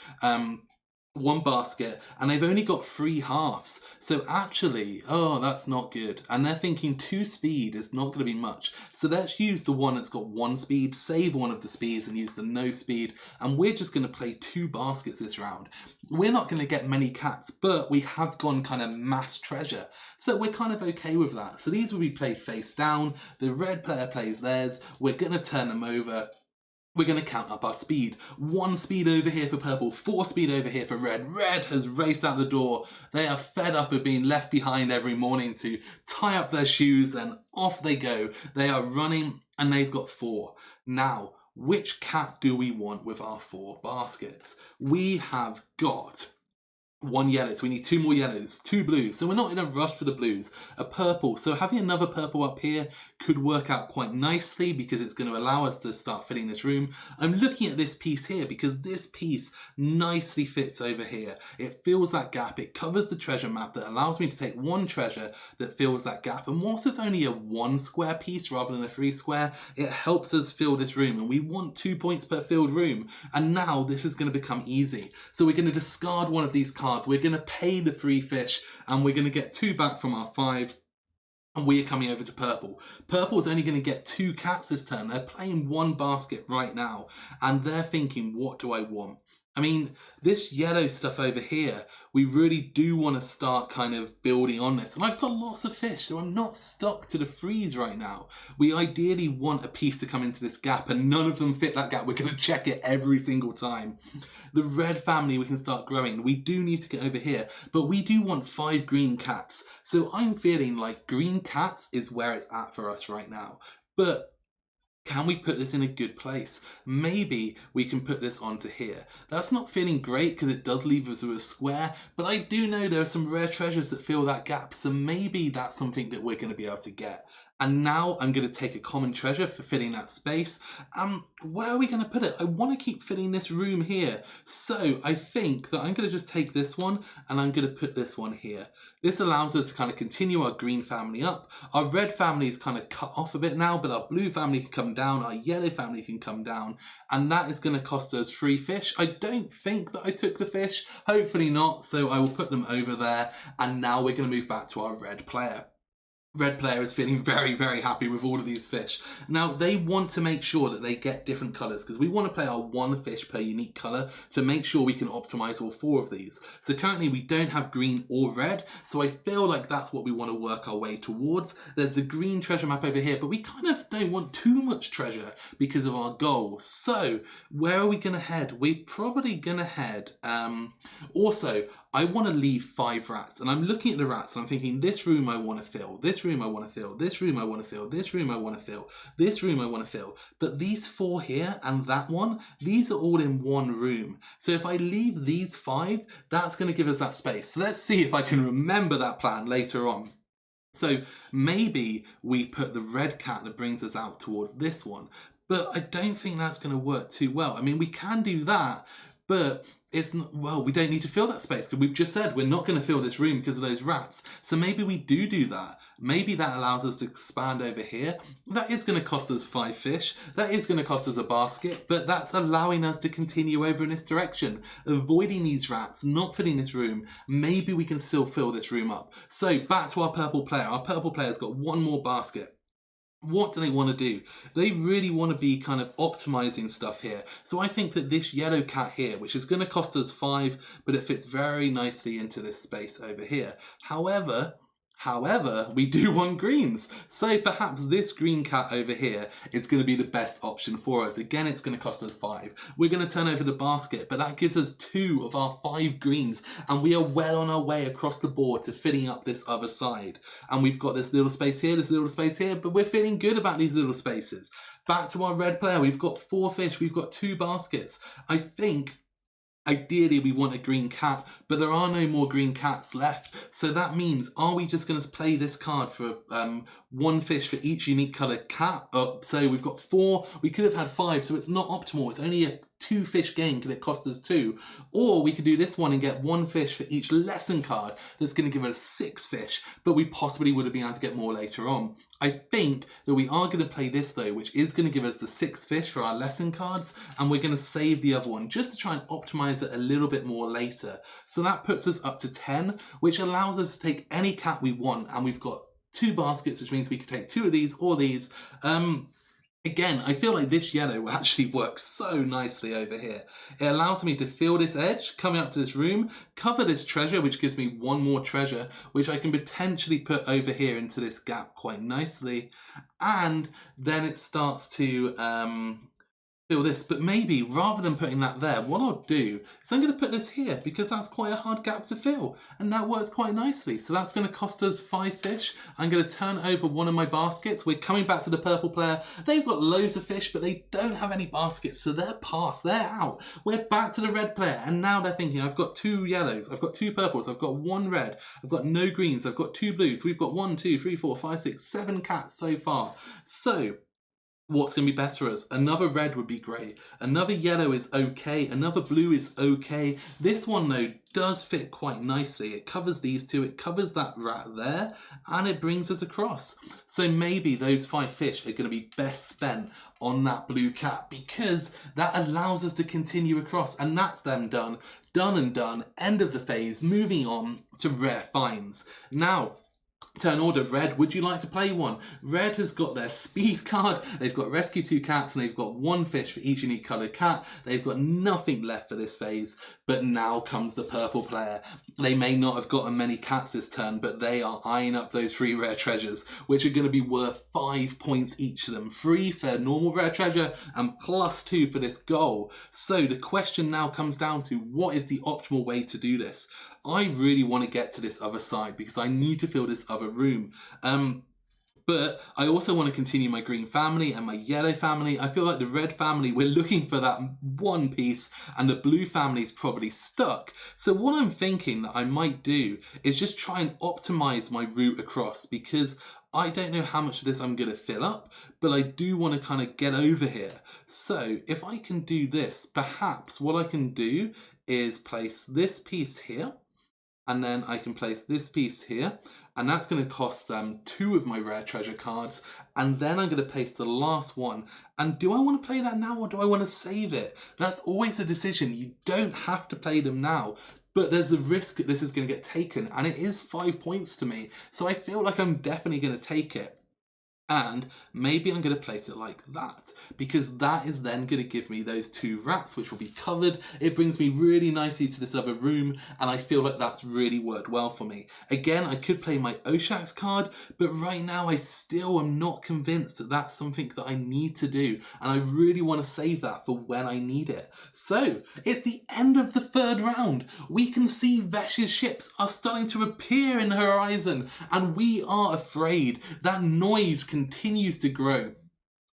1 basket, and they've only got 3 halves. So actually, oh, that's not good. And they're thinking 2 speed is not going to be much. So let's use the one that's got 1 speed, save 1 of the speeds and use the no speed. And we're just going to play 2 baskets this round. We're not going to get many cats, but we have gone kind of mass treasure. So we're kind of okay with that. So these will be played face down. The red player plays theirs. We're going to turn them over. We're going to count up our speed. 1 speed over here for purple, 4 speed over here for red. Red has raced out the door. They are fed up of being left behind every morning to tie up their shoes, and off they go. They are running and they've got 4. Now, which cat do we want with our 4 baskets? We have got 1 yellow, so we need 2 more yellows, 2 blues, so we're not in a rush for the blues. A purple, so having another purple up here could work out quite nicely because it's going to allow us to start filling this room. I'm looking at this piece here because this piece nicely fits over here. It fills that gap, it covers the treasure map that allows me to take 1 treasure that fills that gap, and whilst it's only a 1 square piece rather than a 3 square, it helps us fill this room, and we want 2 points per filled room, and now this is going to become easy. So we're going to discard one of these cards. We're going to pay the 3 fish, and we're going to get 2 back from our 5, and we are coming over to purple. Purple is only going to get 2 cats this turn. They're playing 1 basket right now, and they're thinking, what do I want? I mean, this yellow stuff over here, we really do want to start kind of building on this. And I've got lots of fish, so I'm not stuck to the freeze right now. We ideally want a piece to come into this gap, and none of them fit that gap. We're going to check it every single time. The red family, we can start growing. We do need to get over here, but we do want 5 green cats. So I'm feeling like green cats is where it's at for us right now. But can we put this in a good place? Maybe we can put this onto here. That's not feeling great because it does leave us with a square, but I do know there are some rare treasures that fill that gap, so maybe that's something that we're going to be able to get. And now I'm going to take a common treasure for filling that space. Where are we going to put it? I want to keep filling this room here. So I think that I'm going to just take this one and I'm going to put this one here. This allows us to kind of continue our green family up. Our red family is kind of cut off a bit now, but our blue family can come down, our yellow family can come down, and that is going to cost us 3 fish. I don't think that I took the fish, hopefully not, so I will put them over there, and now we're going to move back to our red player. Red player is feeling very, very happy with all of these fish. Now, they want to make sure that they get different colours because we want to play our 1 fish per unique colour to make sure we can optimise all 4 of these. So currently we don't have green or red, so I feel like that's what we want to work our way towards. There's the green treasure map over here, but we kind of don't want too much treasure because of our goal. So where are we going to head? We're probably going to head... Also, I want to leave 5 rats, and I'm looking at the rats and I'm thinking, this room I want to fill, this room I want to fill, this room I want to fill, this room I want to fill, this room I want to fill. But these 4 here and that one, these are all in one room. So if I leave these 5, that's going to give us that space. So let's see if I can remember that plan later on. So maybe we put the red cat that brings us out towards this one, but I don't think that's going to work too well. I mean, we can do that, but it's not, well, we don't need to fill that space because we've just said we're not going to fill this room because of those rats. So maybe we do that. Maybe that allows us to expand over here. That is going to cost us 5 fish. That is going to cost us a basket, but that's allowing us to continue over in this direction, avoiding these rats, not filling this room. Maybe we can still fill this room up. So back to our purple player. Our purple player's got 1 more basket. What do they want to do? They really want to be kind of optimizing stuff here. So I think that this yellow cat here, which is going to cost us 5, but it fits very nicely into this space over here. However, we do want greens. So perhaps this green cat over here is going to be the best option for us. Again, it's going to cost us 5. We're going to turn over the basket, but that gives us 2 of our 5 greens, and we are well on our way across the board to filling up this other side. And we've got this little space here, this little space here, but we're feeling good about these little spaces. Back to our red player, we've got 4 fish, we've got 2 baskets. I think ideally we want a green cat, but there are no more green cats left. So that means, are we just going to play this card for 1 fish for each unique colour cat? So we've got 4, we could have had 5, so it's not optimal. It's only a 2 fish game, could it cost us 2? Or we could do this one and get 1 fish for each lesson card. That's going to give us 6 fish, but we possibly would have been able to get more later on. I think that we are going to play this though, which is going to give us the 6 fish for our lesson cards, and we're going to save the other one just to try and optimize it a little bit more later. So that puts us up to 10, which allows us to take any cat we want, and we've got 2 baskets, which means we could take 2 of these or these. Again, I feel like this yellow will actually work so nicely over here. It allows me to fill this edge, coming up to this room, cover this treasure, which gives me 1 more treasure, which I can potentially put over here into this gap quite nicely. And then it starts to fill this, but maybe rather than putting that there, what I'll do is I'm going to put this here because that's quite a hard gap to fill, and that works quite nicely. So that's going to cost us 5 fish. I'm going to turn over 1 of my baskets. We're coming back to the purple player. They've got loads of fish, but they don't have any baskets, so they're past, they're out. We're back to the red player, and now they're thinking, I've got 2 yellows, I've got 2 purples, I've got 1 red, I've got no greens, I've got 2 blues. We've got 1, 2, 3, 4, 5, 6, 7 cats so far. So what's going to be best for us? Another red would be great. Another yellow is okay. Another blue is okay. This one though does fit quite nicely. It covers these 2, it covers that rat there, and it brings us across. So maybe those 5 fish are going to be best spent on that blue cat because that allows us to continue across, and that's them done. Done and done. End of the phase. Moving on to rare finds. Now, Turn order, red, would you like to play one? Red has got their speed card, they've got rescue 2 cats, and they've got 1 fish for each unique coloured cat. They've got nothing left for this phase, but now comes the purple player. They may not have gotten many cats this turn, but they are eyeing up those 3 rare treasures, which are going to be worth 5 points each of them. 3 for normal rare treasure, and +2 for this goal. So the question now comes down to, what is the optimal way to do this? I really want to get to this other side because I need to fill this other room. But I also want to continue my green family and my yellow family. I feel like the red family, we're looking for that one piece, and the blue family is probably stuck. So what I'm thinking that I might do is just try and optimize my route across, because I don't know how much of this I'm going to fill up, but I do want to kind of get over here. So if I can do this, perhaps what I can do is place this piece here, and then I can place this piece here, and that's going to cost them 2 of my rare treasure cards, and then I'm going to place the last one. And do I want to play that now, or do I want to save it? That's always a decision. You don't have to play them now, but there's a risk that this is going to get taken, and it is 5 points to me, so I feel like I'm definitely going to take it. And maybe I'm going to place it like that, because that is then going to give me those 2 rats, which will be covered. It brings me really nicely to this other room, and I feel like that's really worked well for me. Again, I could play my Oshax card, but right now I still am not convinced that that's something that I need to do, and I really want to save that for when I need it. So, it's the end of the 3rd round. We can see Vesh's ships are starting to appear in the horizon, and we are afraid. That noise continues to grow.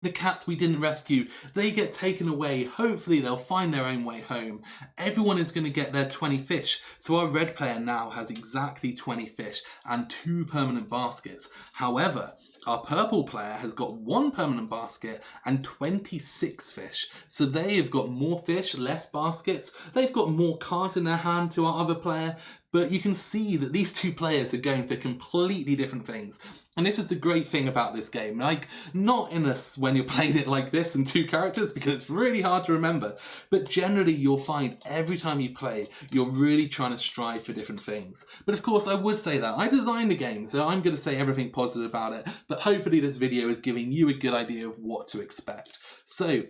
The cats we didn't rescue, they get taken away. Hopefully they'll find their own way home. Everyone is going to get their 20 fish. So our red player now has exactly 20 fish and 2 permanent baskets. However, our purple player has got 1 permanent basket and 26 fish. So they have got more fish, less baskets. They've got more cards in their hand to our other player. But you can see that these 2 players are going for completely different things. And this is the great thing about this game. Like, not in this when you're playing it like this in 2 characters, because it's really hard to remember. But generally you'll find every time you play, you're really trying to strive for different things. But of course I would say that. I designed the game, so I'm going to say everything positive about it. But hopefully this video is giving you a good idea of what to expect. So,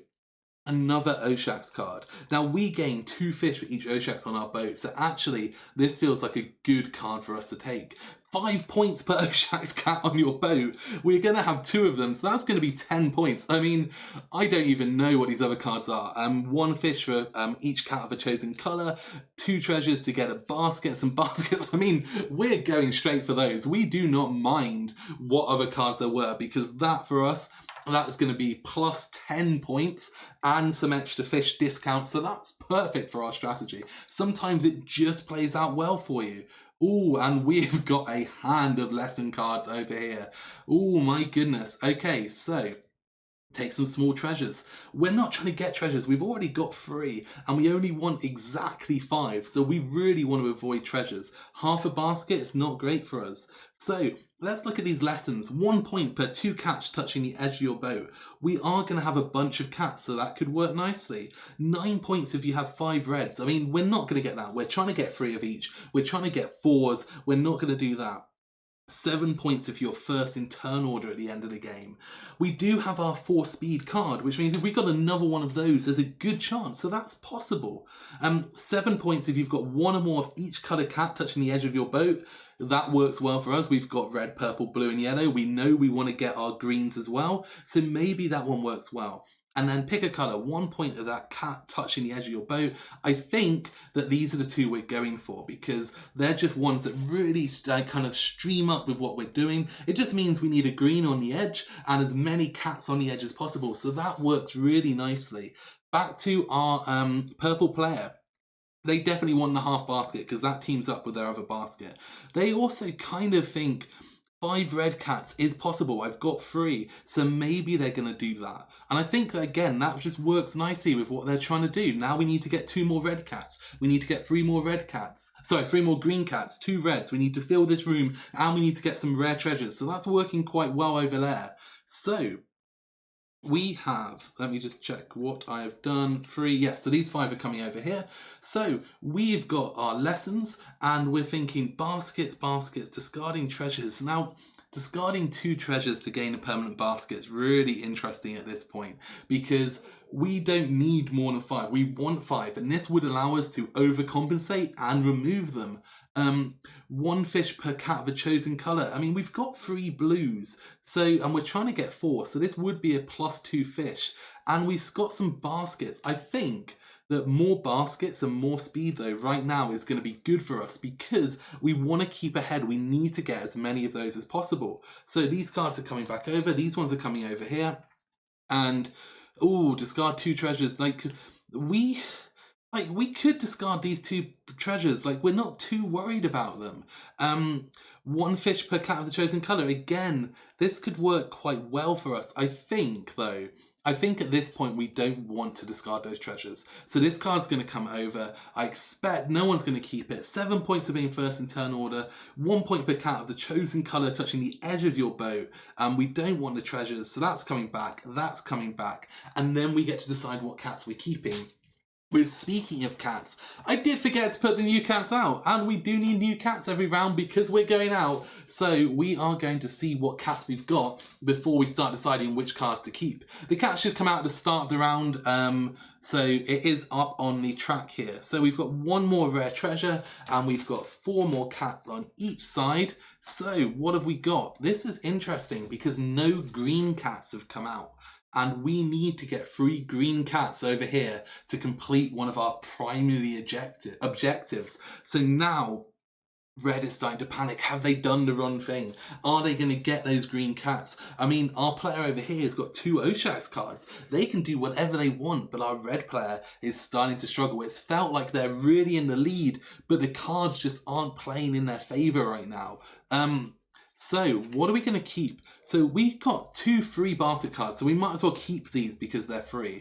another Oshax card. Now we gain 2 fish for each Oshax on our boat, so actually this feels like a good card for us to take. 5 points per Oshax cat on your boat. We're going to have 2 of them, so that's going to be 10 points. I mean, I don't even know what these other cards are. 1 fish for each cat of a chosen colour, 2 treasures to get a basket, some baskets. I mean, we're going straight for those. We do not mind what other cards there were, because that for us, that's going to be plus 10 points and some extra fish discounts, so that's perfect for our strategy. Sometimes it just plays out well for you. Ooh, and we've got a hand of lesson cards over here. Ooh, my goodness. Okay, so take some small treasures. We're not trying to get treasures, we've already got 3, and we only want exactly 5, so we really want to avoid treasures. Half a basket is not great for us. So let's look at these lessons. 1 point per 2 cats touching the edge of your boat. We are going to have a bunch of cats, so that could work nicely. 9 points if you have 5 reds. I mean, we're not going to get that. We're trying to get 3 of each. We're trying to get 4s. We're not going to do that. 7 points if you're first in turn order at the end of the game. We do have our 4 speed card, which means if we got another one of those, there's a good chance, so that's possible. 7 points if you've got 1 or more of each colour cat touching the edge of your boat. That works well for us. We've got red, purple, blue and yellow. We know we want to get our greens as well, so maybe that one works well. And then pick a colour, 1 point of that cat touching the edge of your boat. I think that these are the 2 we're going for, because they're just ones that really kind of stream up with what we're doing. It just means we need a green on the edge and as many cats on the edge as possible. So that works really nicely. Back to our purple player. They definitely want the half basket because that teams up with their other basket. They also kind of think 5 red cats is possible. I've got 3, so maybe they're going to do that. And I think that, again, that just works nicely with what they're trying to do. Now we need to get 2 more red cats. We need to get 3 more red cats. Sorry, 3 more green cats, 2 reds. We need to fill this room, and we need to get some rare treasures. So that's working quite well over there. So we have, let me just check what I have done. 3, yes, so these 5 are coming over here. So we've got our lessons, and we're thinking baskets, baskets, discarding treasures. Now, discarding 2 treasures to gain a permanent basket is really interesting at this point, because we don't need more than 5. We want 5, and this would allow us to overcompensate and remove them. 1 fish per cat of a chosen color. I mean, we've got 3 blues, so, and we're trying to get 4, so this would be a +2 fish, and we've got some baskets. I think that more baskets and more speed though right now is going to be good for us, because we want to keep ahead. We need to get as many of those as possible. So these cards are coming back over, these ones are coming over here, and oh, discard 2 treasures. Like we could discard these 2 treasures. Like, we're not too worried about them. 1 fish per cat of the chosen color. Again, this could work quite well for us. I think though, I think at this point we don't want to discard those treasures. So this card's going to come over. I expect no one's going to keep it. 7 points for being first in turn order. 1 point per cat of the chosen color touching the edge of your boat. We don't want the treasures, so that's coming back. That's coming back. And then we get to decide what cats we're keeping. But speaking of cats, I did forget to put the new cats out, and we do need new cats every round because we're going out. So we are going to see what cats we've got before we start deciding which cards to keep. The cats should come out at the start of the round, so it is up on the track here. So we've got 1 more rare treasure, and we've got 4 more cats on each side. So what have we got? This is interesting because no green cats have come out. And we need to get 3 green cats over here to complete one of our primary objectives. So now Red is starting to panic. Have they done the wrong thing? Are they going to get those green cats? I mean, our player over here has got 2 Oshax cards. They can do whatever they want, but our red player is starting to struggle. It's felt like they're really in the lead, but the cards just aren't playing in their favor right now. So what are we going to keep? So we've got 2 free basket cards, so we might as well keep these because they're free.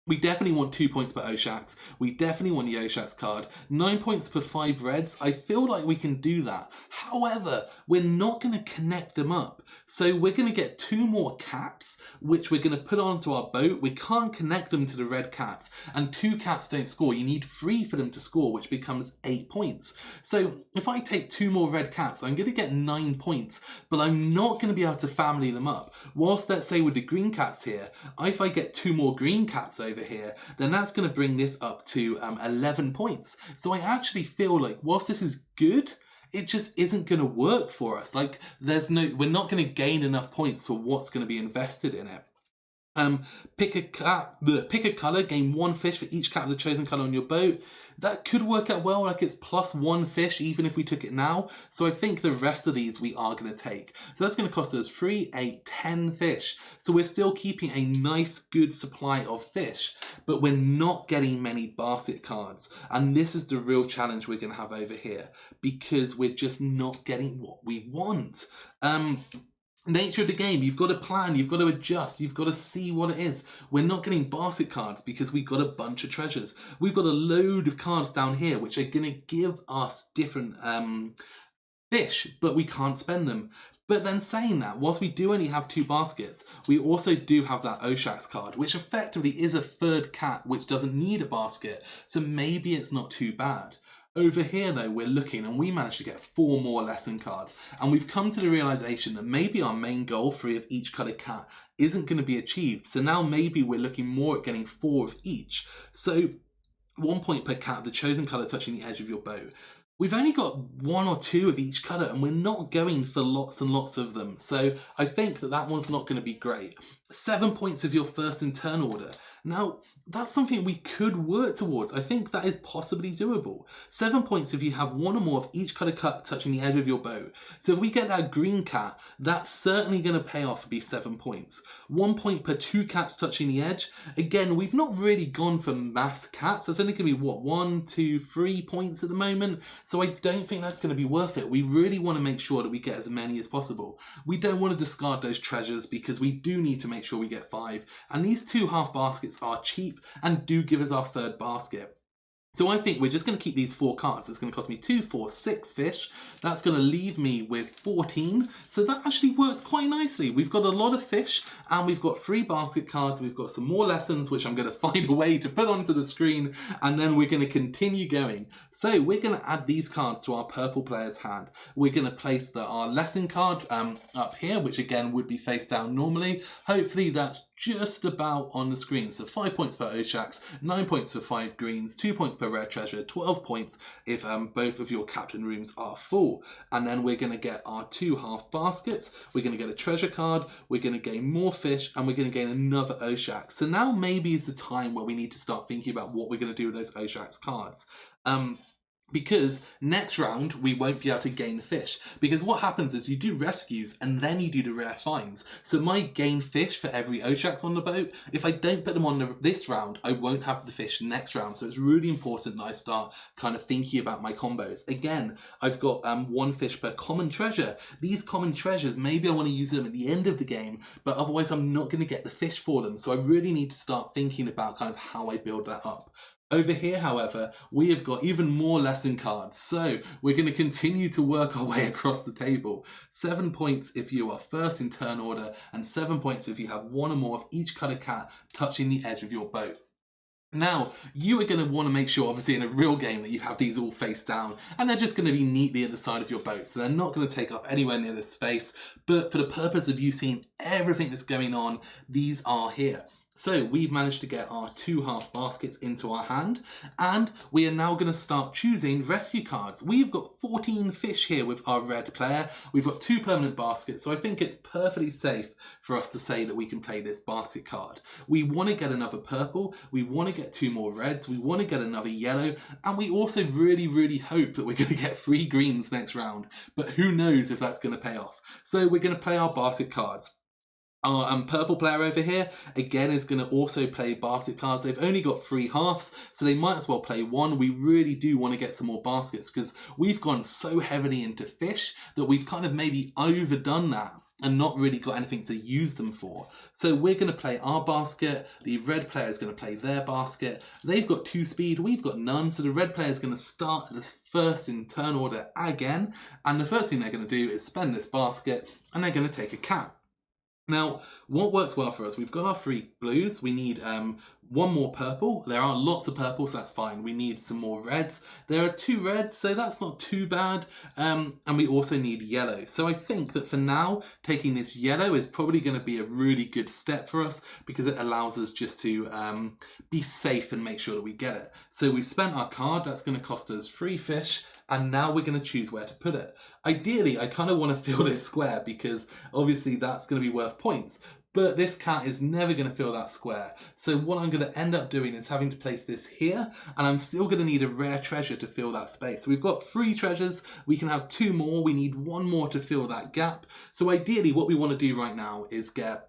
We definitely want 2 points per Oshax. We definitely want the Oshax card. 9 points per 5 reds. I feel like we can do that. However, we're not going to connect them up. So we're going to get 2 more cats, which we're going to put onto our boat. We can't connect them to the red cats. And 2 cats don't score. You need 3 for them to score, which becomes 8 points. So if I take 2 more red cats, I'm going to get 9 points. But I'm not going to be able to family them up. Whilst, let's say with the green cats here, if I get 2 more green cats over here, then that's going to bring this up to 11 points. So I actually feel like whilst this is good, it just isn't going to work for us. Like, we're not going to gain enough points for what's going to be invested in it. Pick a color, gain 1 fish for each cat of the chosen color on your boat. That could work out well, like it's +1 fish even if we took it now. So I think the rest of these we are going to take. So that's going to cost us 3, 8, 10 fish. So we're still keeping a nice good supply of fish, but we're not getting many basket cards. And this is the real challenge we're going to have over here, because we're just not getting what we want. Nature of the game, you've got to plan, you've got to adjust, you've got to see what it is. We're not getting basket cards because we've got a bunch of treasures. We've got a load of cards down here which are going to give us different fish, but we can't spend them. But then saying that, whilst we do only have 2 baskets, we also do have that Oshax card, which effectively is a 3rd cat which doesn't need a basket, so maybe it's not too bad. Over here though, we're looking and we managed to get 4 more lesson cards, and we've come to the realization that maybe our main goal, 3 of each colored cat, isn't going to be achieved. So now maybe we're looking more at getting 4 of each. So 1 point per cat of the chosen color touching the edge of your boat. We've only got 1 or 2 of each colour, and we're not going for lots and lots of them. So I think that one's not going to be great. 7 points of your first in turn order. Now, that's something we could work towards. I think that is possibly doable. 7 points if you have 1 or more of each colour cut touching the edge of your boat. So if we get that green cat, that's certainly going to pay off to be 7 points. 1 point per 2 cats touching the edge. Again, we've not really gone for mass cats. That's only going to be, what, 1, 2, 3 points at the moment. So I don't think that's going to be worth it. We really want to make sure that we get as many as possible. We don't want to discard those treasures because we do need to make sure we get 5. And these 2 half baskets are cheap and do give us our 3rd basket. So I think we're just going to keep these 4 cards. It's going to cost me 2, 4, 6 fish. That's going to leave me with 14. So that actually works quite nicely. We've got a lot of fish and we've got 3 basket cards. We've got some more lessons, which I'm going to find a way to put onto the screen. And then we're going to continue going. So we're going to add these cards to our purple player's hand. We're going to place our lesson card up here, which again would be face down normally. Hopefully that's just about on the screen. So 5 points per Oshax, 9 points for 5 greens, 2 points per rare treasure, 12 points if both of your captain rooms are full. And then we're going to get our 2 half baskets, we're going to get a treasure card, we're going to gain more fish, and we're going to gain another Oshax. So now maybe is the time where we need to start thinking about what we're going to do with those Oshax cards. Because next round we won't be able to gain fish, because what happens is you do rescues and then you do the rare finds. So my gain fish for every Oshax on the boat, if I don't put them on this round, I won't have the fish next round. So it's really important that I start kind of thinking about my combos. Again, I've got 1 fish per common treasure. These common treasures, maybe I want to use them at the end of the game, but otherwise I'm not going to get the fish for them. So I really need to start thinking about kind of how I build that up. Over here, however, we have got even more lesson cards. So we're going to continue to work our way across the table. 7 points if you are first in turn order, and 7 points if you have 1 or more of each colored cat touching the edge of your boat. Now, you are going to want to make sure, obviously in a real game, that you have these all face down, and they're just going to be neatly at the side of your boat. So they're not going to take up anywhere near the space, but for the purpose of you seeing everything that's going on, these are here. So we've managed to get our 2 half baskets into our hand, and we are now going to start choosing rescue cards. We've got 14 fish here with our red player. We've got 2 permanent baskets, so I think it's perfectly safe for us to say that we can play this basket card. We want to get another purple, we want to get 2 more reds, we want to get another yellow, and we also really hope that we're going to get 3 greens next round, but who knows if that's going to pay off. So we're going to play our basket cards. Our purple player over here, again, is going to also play basket cards. They've only got 3 halves, so they might as well play 1. We really do want to get some more baskets because we've gone so heavily into fish that we've kind of maybe overdone that and not really got anything to use them for. So we're going to play our basket, the red player is going to play their basket. They've got 2 speed, we've got none, so the red player is going to start this first in turn order again, and the first thing they're going to do is spend this basket, and they're going to take a cat. Now, what works well for us, we've got our 3 blues, we need 1 more purple. There are lots of purples, so that's fine. We need some more reds. There are 2 reds, so that's not too bad. And we also need yellow. So I think that for now, taking this yellow is probably going to be a really good step for us because it allows us just to be safe and make sure that we get it. So we've spent our card, that's going to cost us 3 fish. And now we're going to choose where to put it. Ideally, I kind of want to fill this square because obviously that's going to be worth points. But this cat is never going to fill that square. So what I'm going to end up doing is having to place this here, and I'm still going to need a rare treasure to fill that space. So we've got 3 treasures, we can have 2 more, we need 1 more to fill that gap. So ideally what we want to do right now is get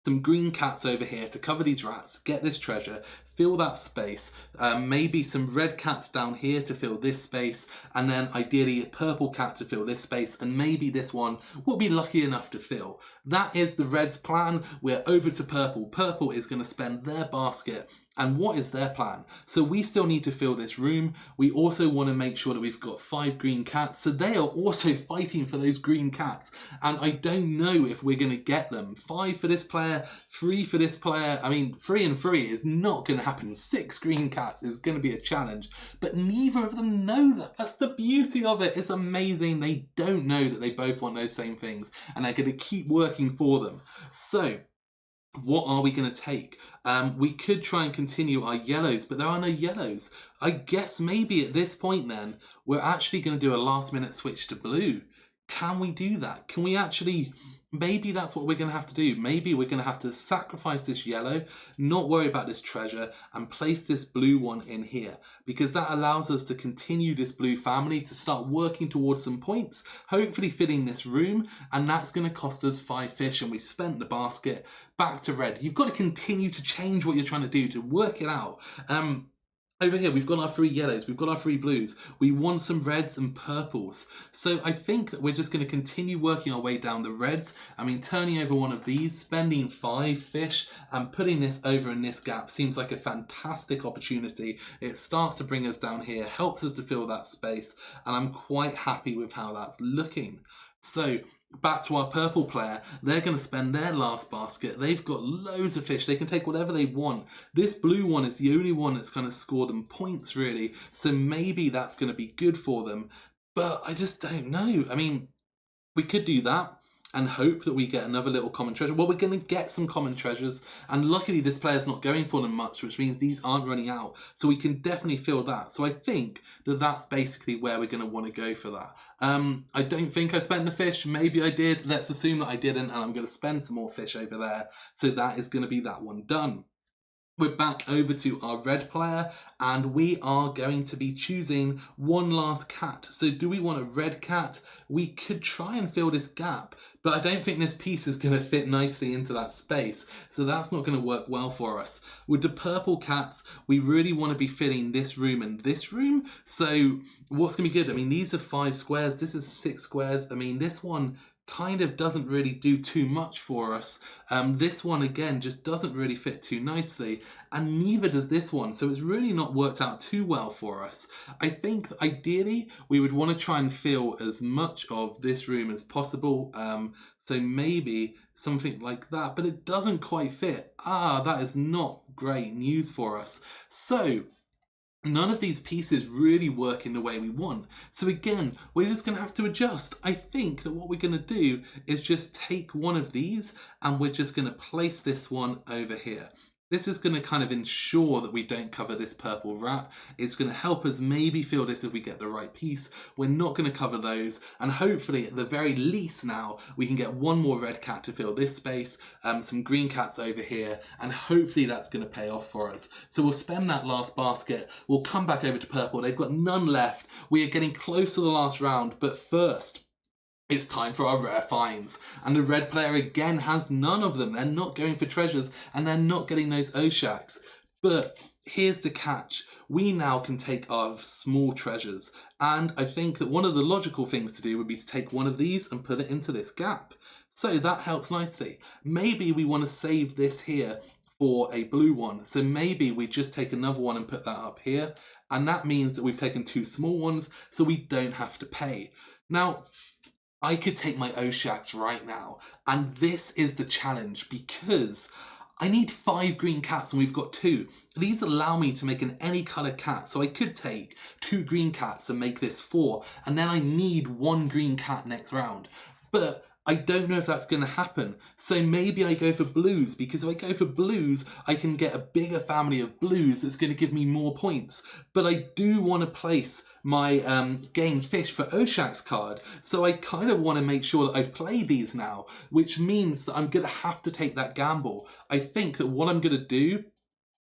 some green cats over here to cover these rats, get this treasure, fill that space, maybe some red cats down here to fill this space, and then ideally a purple cat to fill this space, and maybe this one will be lucky enough to fill. That is the Reds' plan. We're over to purple. Purple is going to spend their basket. And what is their plan? So we still need to fill this room. We also want to make sure that we've got 5 green cats. So they are also fighting for those green cats. And I don't know if we're going to get them. 5 for this player, 3 for this player. I mean, 3 and 3 is not going to happen. 6 green cats is going to be a challenge. But neither of them know that. That's the beauty of it. It's amazing. They don't know that they both want those same things. And they're going to keep working for them. So what are we going to take? We could try and continue our yellows, but there are no yellows. I guess maybe at this point then, we're actually going to do a last minute switch to blue. Can we do that? Can we actually... Maybe that's what we're going to have to do. Maybe we're going to have to sacrifice this yellow, not worry about this treasure, and place this blue one in here. Because that allows us to continue this blue family, to start working towards some points, hopefully filling this room, and that's going to cost us 5 fish, and we spent the basket. Back to red. You've got to continue to change what you're trying to do, to work it out. Over here, we've got our 3 yellows, we've got our 3 blues. We want some reds and purples. So I think that we're just going to continue working our way down the reds. I mean, turning over one of these, spending 5 fish, and putting this over in this gap seems like a fantastic opportunity. It starts to bring us down here, helps us to fill that space, and I'm quite happy with how that's looking. So back to our purple player, they're going to spend their last basket. They've got loads of fish. They can take whatever they want. This blue one is the only one that's kind of scored them points, really. So maybe that's going to be good for them. But I just don't know. I mean, we could do that and hope that we get another little common treasure. Well, we're going to get some common treasures, and luckily this player's not going for them much, which means these aren't running out. So we can definitely fill that. So I think that that's basically where we're going to want to go for that. I don't think I spent the fish. Maybe I did. Let's assume that I didn't, and I'm going to spend some more fish over there. So that is going to be that one done. We're back over to our red player, and we are going to be choosing one last cat. So do we want a red cat? We could try and fill this gap, but I don't think this piece is going to fit nicely into that space. So that's not going to work well for us. With the purple cats, we really want to be filling this room and this room. So what's going to be good? I mean, these are 5 squares. This is 6 squares. I mean, this one kind of doesn't really do too much for us. This one again just doesn't really fit too nicely, and neither does this one, so it's really not worked out too well for us. I think ideally we would want to try and fill as much of this room as possible, so maybe something like that, but it doesn't quite fit. That is not great news for us. So none of these pieces really work in the way we want. So again, we're just going to have to adjust. I think that what we're going to do is just take one of these, and we're just going to place this one over here. This is going to kind of ensure that we don't cover this purple rat. It's going to help us maybe fill this if we get the right piece. We're not going to cover those, and hopefully at the very least now we can get one more red cat to fill this space, some green cats over here, and hopefully that's going to pay off for us. So we'll spend that last basket. We'll come back over to purple. They've got none left. We are getting close to the last round, but first, it's time for our rare finds. And the red player again has none of them. They're not going for treasures, and they're not getting those Oshaks. But here's the catch. We now can take our small treasures. And I think that one of the logical things to do would be to take one of these and put it into this gap. So that helps nicely. Maybe we want to save this here for a blue one. So maybe we just take another one and put that up here. And that means that we've taken 2 small ones, so we don't have to pay. Now, I could take my Oshaks right now, and this is the challenge because I need 5 green cats and we've got 2. These allow me to make an any colour cat, so I could take 2 green cats and make this 4, and then I need 1 green cat next round. But I don't know if that's going to happen, so maybe I go for blues, because if I go for blues, I can get a bigger family of blues that's going to give me more points. But I do want to place my gain fish for Oshaks card, so I kind of want to make sure that I've played these now, which means that I'm going to have to take that gamble. I think that what I'm going to do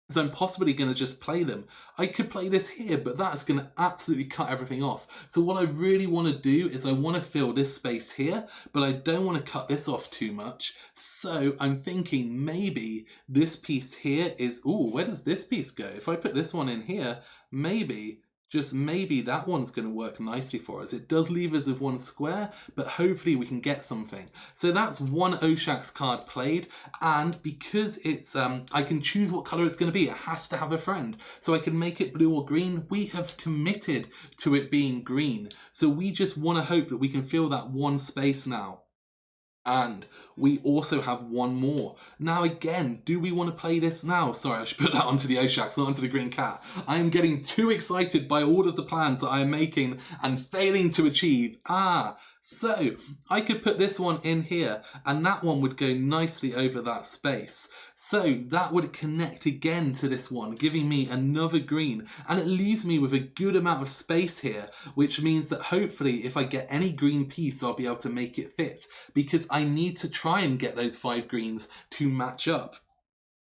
is I'm possibly going to just play them. I could play this here, but that's going to absolutely cut everything off. So what I really want to do is I want to fill this space here, but I don't want to cut this off too much. So I'm thinking maybe this piece here is, where does this piece go? If I put this one in here, maybe, just maybe that one's going to work nicely for us. It does leave us with 1 square, but hopefully we can get something. So that's 1 Oshaks card played, and because it's I can choose what colour it's going to be. It has to have a friend. So I can make it blue or green. We have committed to it being green. So we just want to hope that we can fill that 1 space now. And we also have 1 more. Now again, do we want to play this now? Sorry, I should put that onto the Oshaks, not onto the green cat. I am getting too excited by all of the plans that I am making and failing to achieve. So I could put this one in here, and that one would go nicely over that space. So that would connect again to this one, giving me another green, and it leaves me with a good amount of space here, which means that hopefully if I get any green piece, I'll be able to make it fit, because I need to try and get those 5 greens to match up.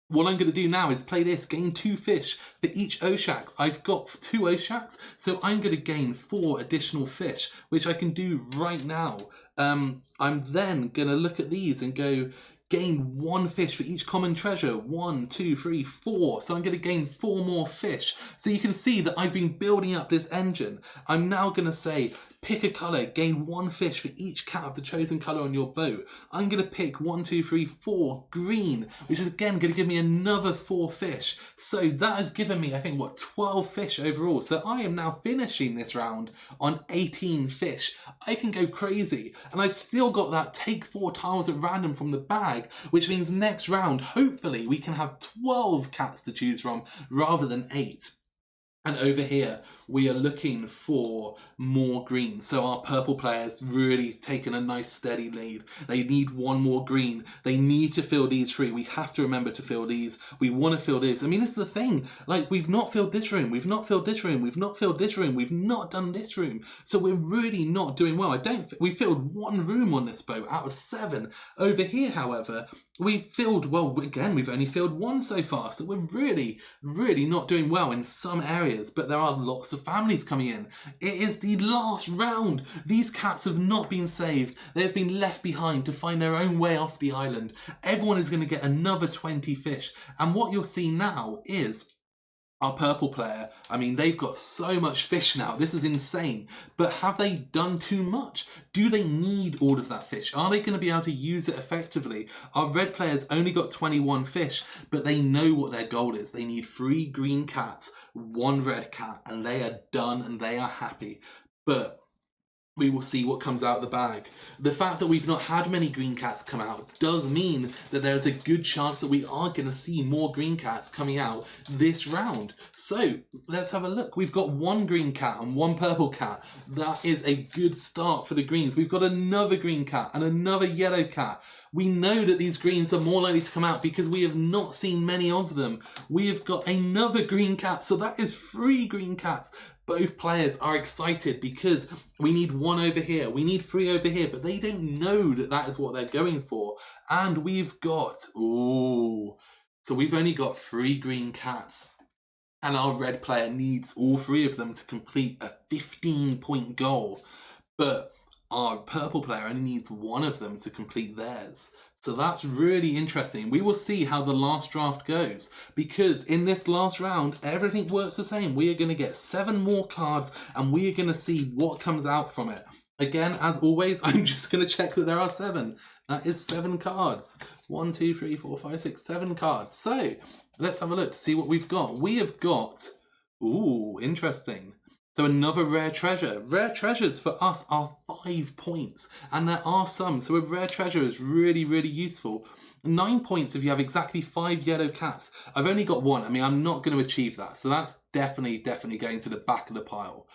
What I'm going to do now is play this, gain 2 fish for each Oshaks. I've got 2 Oshaks, so I'm going to gain 4 additional fish, which I can do right now. I'm then going to look at these and go, gain 1 fish for each common treasure. 1, 2, 3, 4. So I'm going to gain 4 more fish. So you can see that I've been building up this engine. I'm now going to say, pick a colour, gain 1 fish for each cat of the chosen colour on your boat. I'm going to pick 1, 2, 3, 4 green, which is again going to give me another 4 fish. So that has given me, I think, what, 12 fish overall. So I am now finishing this round on 18 fish. I can go crazy. And I've still got that take 4 tiles at random from the bag, which means next round, hopefully, we can have 12 cats to choose from rather than 8. And over here, we are looking for more green. So our purple players really taken a nice steady lead. They need 1 more green. They need to fill these 3. We have to remember to fill these. We want to fill this. I mean, this is the thing. Like, we've not filled this room. We've not filled this room. We've not filled this room. We've not done this room. So we're really not doing well. We filled 1 room on this boat out of 7. Over here, however, we filled, well, again, we've only filled 1 so far. So we're really, really not doing well in some areas. But there are lots of families coming in. It is the last round. These cats have not been saved. They have been left behind to find their own way off the island. Everyone is going to get another 20 fish. And what you'll see now is our purple player, I mean, they've got so much fish now. This is insane. But have they done too much? Do they need all of that fish? Are they going to be able to use it effectively? Our red players only got 21 fish, but they know what their goal is. They need 3 green cats, 1 red cat, and they are done and they are happy. But we will see what comes out of the bag. The fact that we've not had many green cats come out does mean that there's a good chance that we are going to see more green cats coming out this round. So let's have a look. We've got 1 green cat and 1 purple cat. That is a good start for the greens. We've got another green cat and another yellow cat. We know that these greens are more likely to come out because we have not seen many of them. We have got another green cat, so that is 3 green cats. Both players are excited because we need 1 over here, we need 3 over here, but they don't know that that is what they're going for. And we've got, so we've only got 3 green cats. And our red player needs all 3 of them to complete a 15-point goal. But our purple player only needs 1 of them to complete theirs. So that's really interesting. We will see how the last draft goes, because in this last round, everything works the same. We are going to get 7 more cards and we are going to see what comes out from it. Again, as always, I'm just going to check that there are 7. That is 7 cards. 1, 2, 3, 4, 5, 6, 7 cards. So let's have a look to see what we've got. We have got, interesting. So another rare treasure. Rare treasures for us are 5 points, and there are some. So a rare treasure is really, really useful. 9 points if you have exactly 5 yellow cats. I've only got 1. I mean, I'm not going to achieve that. So that's definitely going to the back of the pile.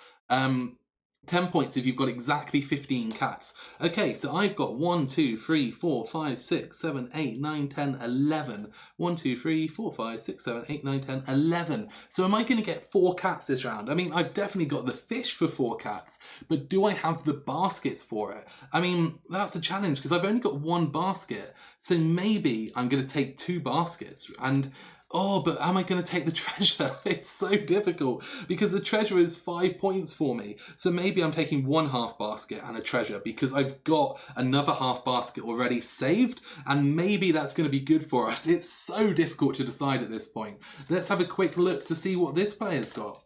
10 points if you've got exactly 15 cats. Okay, so I've got 1, 2, 3, 4, 5, 6, 7, 8, 9, 10, 11. 1, 2, 3, 4, 5, 6, 7, 8, 9, 10, 11. So am I going to get 4 cats this round? I mean, I've definitely got the fish for 4 cats, but do I have the baskets for it? I mean, that's the challenge, because I've only got 1 basket. So maybe I'm going to take 2 baskets and... but am I going to take the treasure? It's so difficult because the treasure is 5 points for me. So maybe I'm taking 1 half basket and a treasure because I've got another half basket already saved, and maybe that's going to be good for us. It's so difficult to decide at this point. Let's have a quick look to see what this player's got.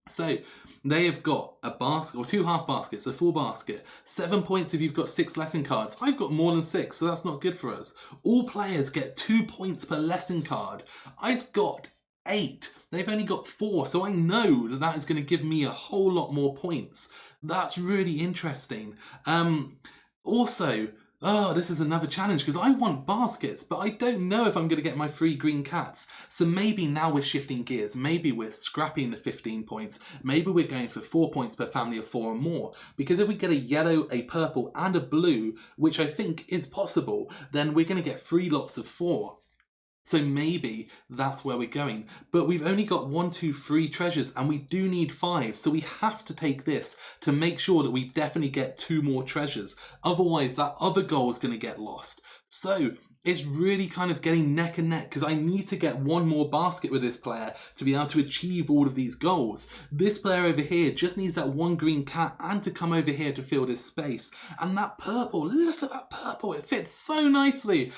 So they have got a basket, or 2 half baskets, a full basket. 7 points if you've got 6 lesson cards. I've got more than 6, so that's not good for us. All players get 2 points per lesson card. I've got 8. They've only got 4, so I know that that is going to give me a whole lot more points. That's really interesting. Also, this is another challenge because I want baskets, but I don't know if I'm going to get my 3 green cats. So maybe now we're shifting gears. Maybe we're scrapping the 15 points. Maybe we're going for 4 points per family of 4 or more. Because if we get a yellow, a purple, and a blue, which I think is possible, then we're going to get 3 lots of 4. So maybe that's where we're going. But we've only got 1, 2, 3 treasures, and we do need 5. So we have to take this to make sure that we definitely get 2 more treasures. Otherwise, that other goal is going to get lost. So it's really kind of getting neck and neck because I need to get one more basket with this player to be able to achieve all of these goals. This player over here just needs that one green cat and to come over here to fill this space. And that purple, look at that purple, it fits so nicely.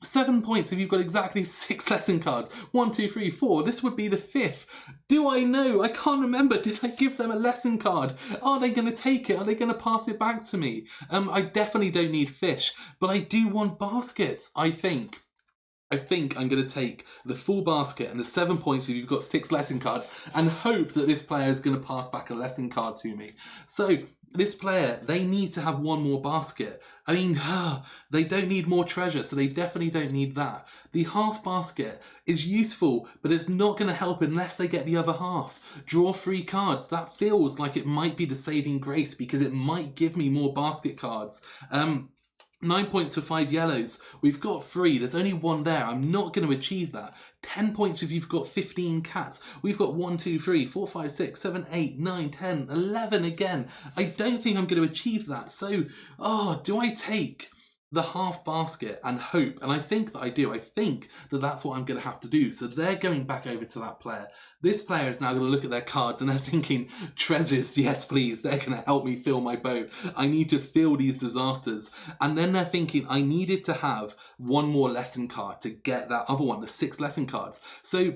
7 points if you've got exactly 6 lesson cards. 1, 2, 3, 4. This would be the 5th. Do I know? I can't remember. Did I give them a lesson card? Are they going to take it? Are they going to pass it back to me? I definitely don't need fish, but I do want baskets. I think I'm going to take the full basket and the 7 points if you've got 6 lesson cards and hope that this player is going to pass back a lesson card to me. So this player, they need to have one more basket. I mean, they don't need more treasure, so they definitely don't need that. The half basket is useful, but it's not going to help unless they get the other half. Draw 3 cards. That feels like it might be the saving grace because it might give me more basket cards. 9 points for 5 yellows. We've got 3. There's only 1 there. I'm not going to achieve that. 10 points if you've got 15 cats. We've got 1, 2, 3, 4, 5, 6, 7, 8, 9, 10, 11 again. I don't think I'm going to achieve that. So, do I take the half basket and hope? And I think that I do. I think that that's what I'm going to have to do. So they're going back over to that player. This player is now going to look at their cards and they're thinking, treasures, yes please, they're going to help me fill my boat. I need to fill these disasters. And then they're thinking, I needed to have one more lesson card to get that other one, the 6 lesson cards. So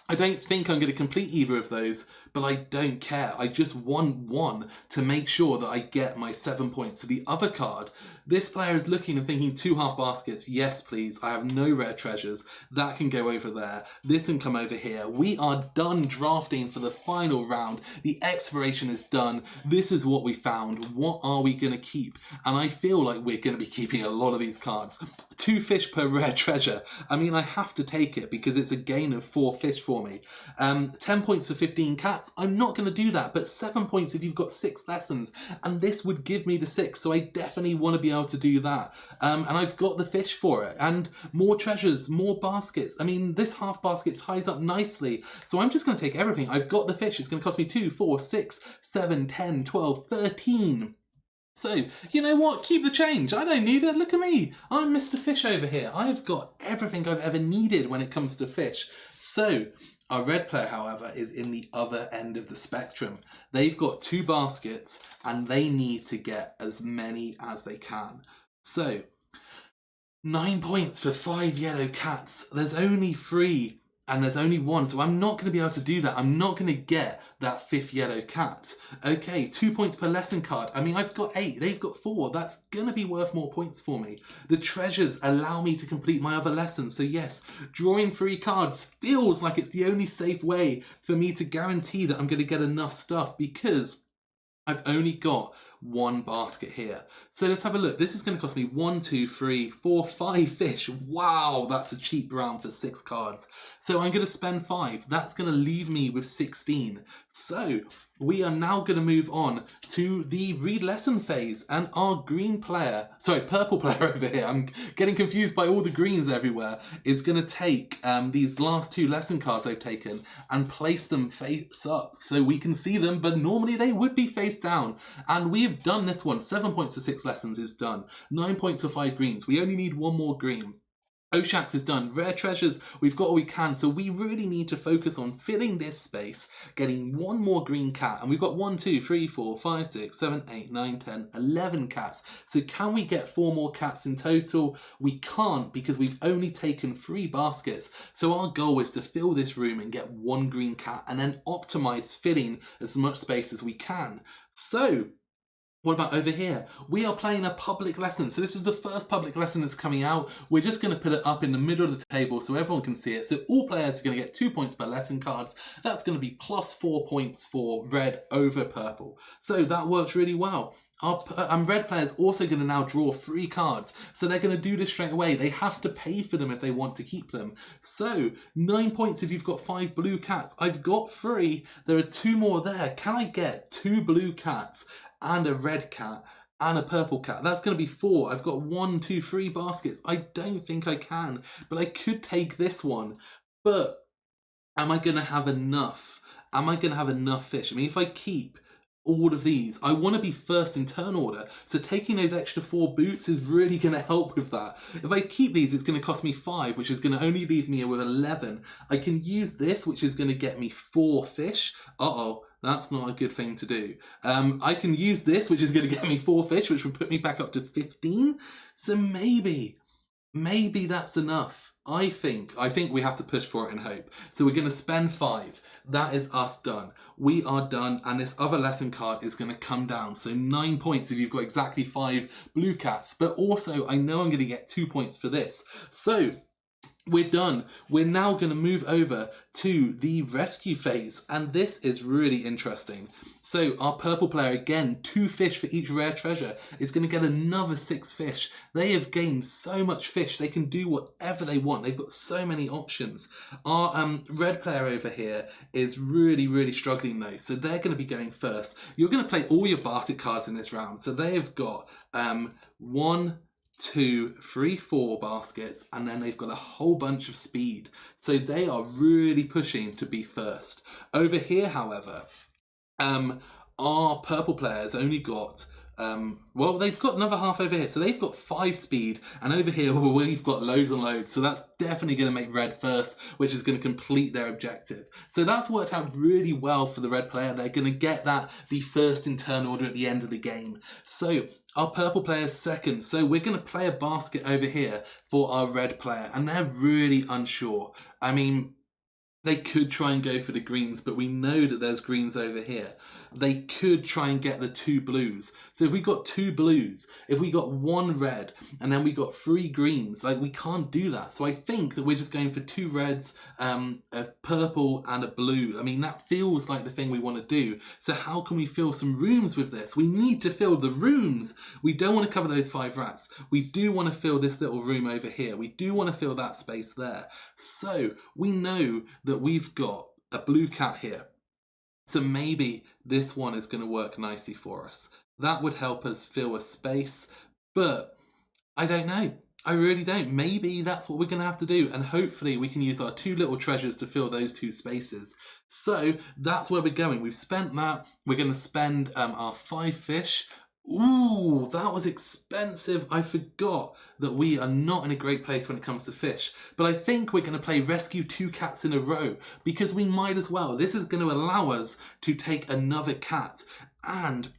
I don't think I'm going to complete either of those, but I don't care. I just want one to make sure that I get my 7 points for the other card. This player is looking and thinking 2 half baskets. Yes, please. I have no rare treasures. That can go over there. This can come over here. We are done drafting for the final round. The exploration is done. This is what we found. What are we going to keep? And I feel like we're going to be keeping a lot of these cards. 2 fish per rare treasure. I mean, I have to take it because it's a gain of 4 fish for me. 10 points for 15 cats. I'm not going to do that, but 7 points if you've got 6 lessons. And this would give me the 6, so I definitely want to be able to do that. And I've got the fish for it. And more treasures, more baskets. I mean, this half basket ties up nicely. So I'm just going to take everything. I've got the fish. It's going to cost me 2, 4, 6, 7, 10, 12, 13. So, you know what? Keep the change. I don't need it. Look at me. I'm Mr. Fish over here. I've got everything I've ever needed when it comes to fish. So, our red player, however, is in the other end of the spectrum. They've got 2 baskets and they need to get as many as they can. So, 9 points for 5 yellow cats. There's only 3. And there's only 1, so I'm not going to be able to do that. I'm not going to get that 5th yellow cat. Okay, 2 points per lesson card. I mean, I've got 8, they've got 4. That's going to be worth more points for me. The treasures allow me to complete my other lessons. So yes, drawing 3 cards feels like it's the only safe way for me to guarantee that I'm going to get enough stuff because I've only got 1 basket here. So let's have a look. This is going to cost me 1, 2, 3, 4, 5 fish. Wow, that's a cheap round for 6 cards. So I'm going to spend 5. That's going to leave me with 16. So we are now going to move on to the read lesson phase, and our purple player over here, I'm getting confused by all the greens everywhere, is going to take these last 2 lesson cards they've taken and place them face up so we can see them, but normally they would be face down. And we've done this one. 7 points for 6 lessons is done. 9 points for 5 greens. We only need 1 more green. Oshaks is done. Rare treasures, we've got all we can, so we really need to focus on filling this space, getting 1 more green cat, and we've got 1, 2, 3, 4, 5, 6, 7, 8, 9, 10, 11 cats. So can we get 4 more cats in total? We can't because we've only taken 3 baskets. So our goal is to fill this room and get 1 green cat and then optimize filling as much space as we can. So what about over here? We are playing a public lesson. So this is the first public lesson that's coming out. We're just going to put it up in the middle of the table so everyone can see it. So all players are going to get 2 points per lesson cards. That's going to be plus 4 points for red over purple. So that works really well. Our red player's also going to now draw 3 cards. So they're going to do this straight away. They have to pay for them if they want to keep them. So 9 points if you've got 5 blue cats. I've got 3. There are 2 more there. Can I get 2 blue cats and a red cat and a purple cat? That's going to be 4. I've got 1, 2, 3 baskets. I don't think I can, but I could take this one. But am I going to have enough? Am I going to have enough fish? I mean, if I keep all of these. I want to be first in turn order, so taking those extra 4 boots is really going to help with that. If I keep these, it's going to cost me 5, which is going to only leave me with 11. I can use this, which is going to get me 4 fish. Uh-oh, that's not a good thing to do. I can use this, which is going to get me 4 fish, which would put me back up to 15. So maybe that's enough. I think we have to push for it and hope. So we're going to spend 5. That is us done. We are done, and this other lesson card is going to come down. So 9 points if you've got exactly 5 blue cats. But also, I know I'm going to get 2 points for this. So we're done. We're now going to move over to the rescue phase, and this is really interesting. So our purple player, again, 2 fish for each rare treasure, is going to get another 6 fish. They have gained so much fish. They can do whatever they want. They've got so many options. Our red player over here is really struggling though, so they're going to be going first. You're going to play all your basket cards in this round. So they have got 1, 2, 3, 4 baskets, and then they've got a whole bunch of speed. So they are really pushing to be first. Over here, however, our purple players only got well, they've got another half over here, so they've got 5 speed, and over here we've got loads and loads, so that's definitely going to make red first, which is going to complete their objective. So that's worked out really well for the red player. They're going to get that, the first in turn order at the end of the game. So our purple player's second, so we're going to play a basket over here for our red player, and they're really unsure. I mean, they could try and go for the greens, but we know that there's greens over here. They could try and get the 2 blues. So if we got 2 blues, if we got 1 red, and then we got 3 greens, like, we can't do that. So I think that we're just going for 2 reds, a purple and a blue. I mean, that feels like the thing we want to do. So how can we fill some rooms with this? We need to fill the rooms. We don't want to cover those 5 rats. We do want to fill this little room over here. We do want to fill that space there. So we know that we've got a blue cat here. So maybe this one is going to work nicely for us. That would help us fill a space, but I don't know. I really don't. Maybe that's what we're going to have to do, and hopefully we can use our 2 little treasures to fill those 2 spaces. So that's where we're going. We've spent that. We're going to spend our 5 fish. Ooh, that was expensive. I forgot that we are not in a great place when it comes to fish. But I think we're going to play rescue 2 cats in a row, because we might as well. This is going to allow us to take another cat. And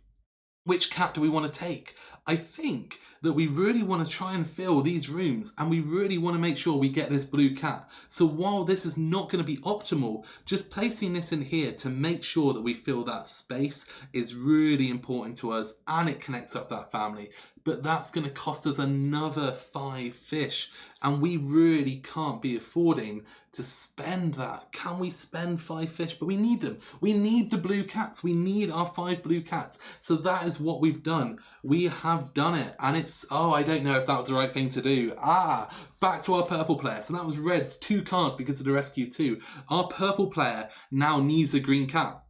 which cat do we want to take? I think that we really want to try and fill these rooms, and we really want to make sure we get this blue cat. So while this is not going to be optimal, just placing this in here to make sure that we fill that space is really important to us, and it connects up that family. But that's going to cost us another 5 fish, and we really can't be affording to spend that. Can we spend 5 fish? But we need them. We need the blue cats. We need our 5 blue cats. So that is what we've done. We have done it, and it's, oh, I don't know if that was the right thing to do. Back to our purple player. So that was red's 2 cards because of the rescue 2. Our purple player now needs a green cat.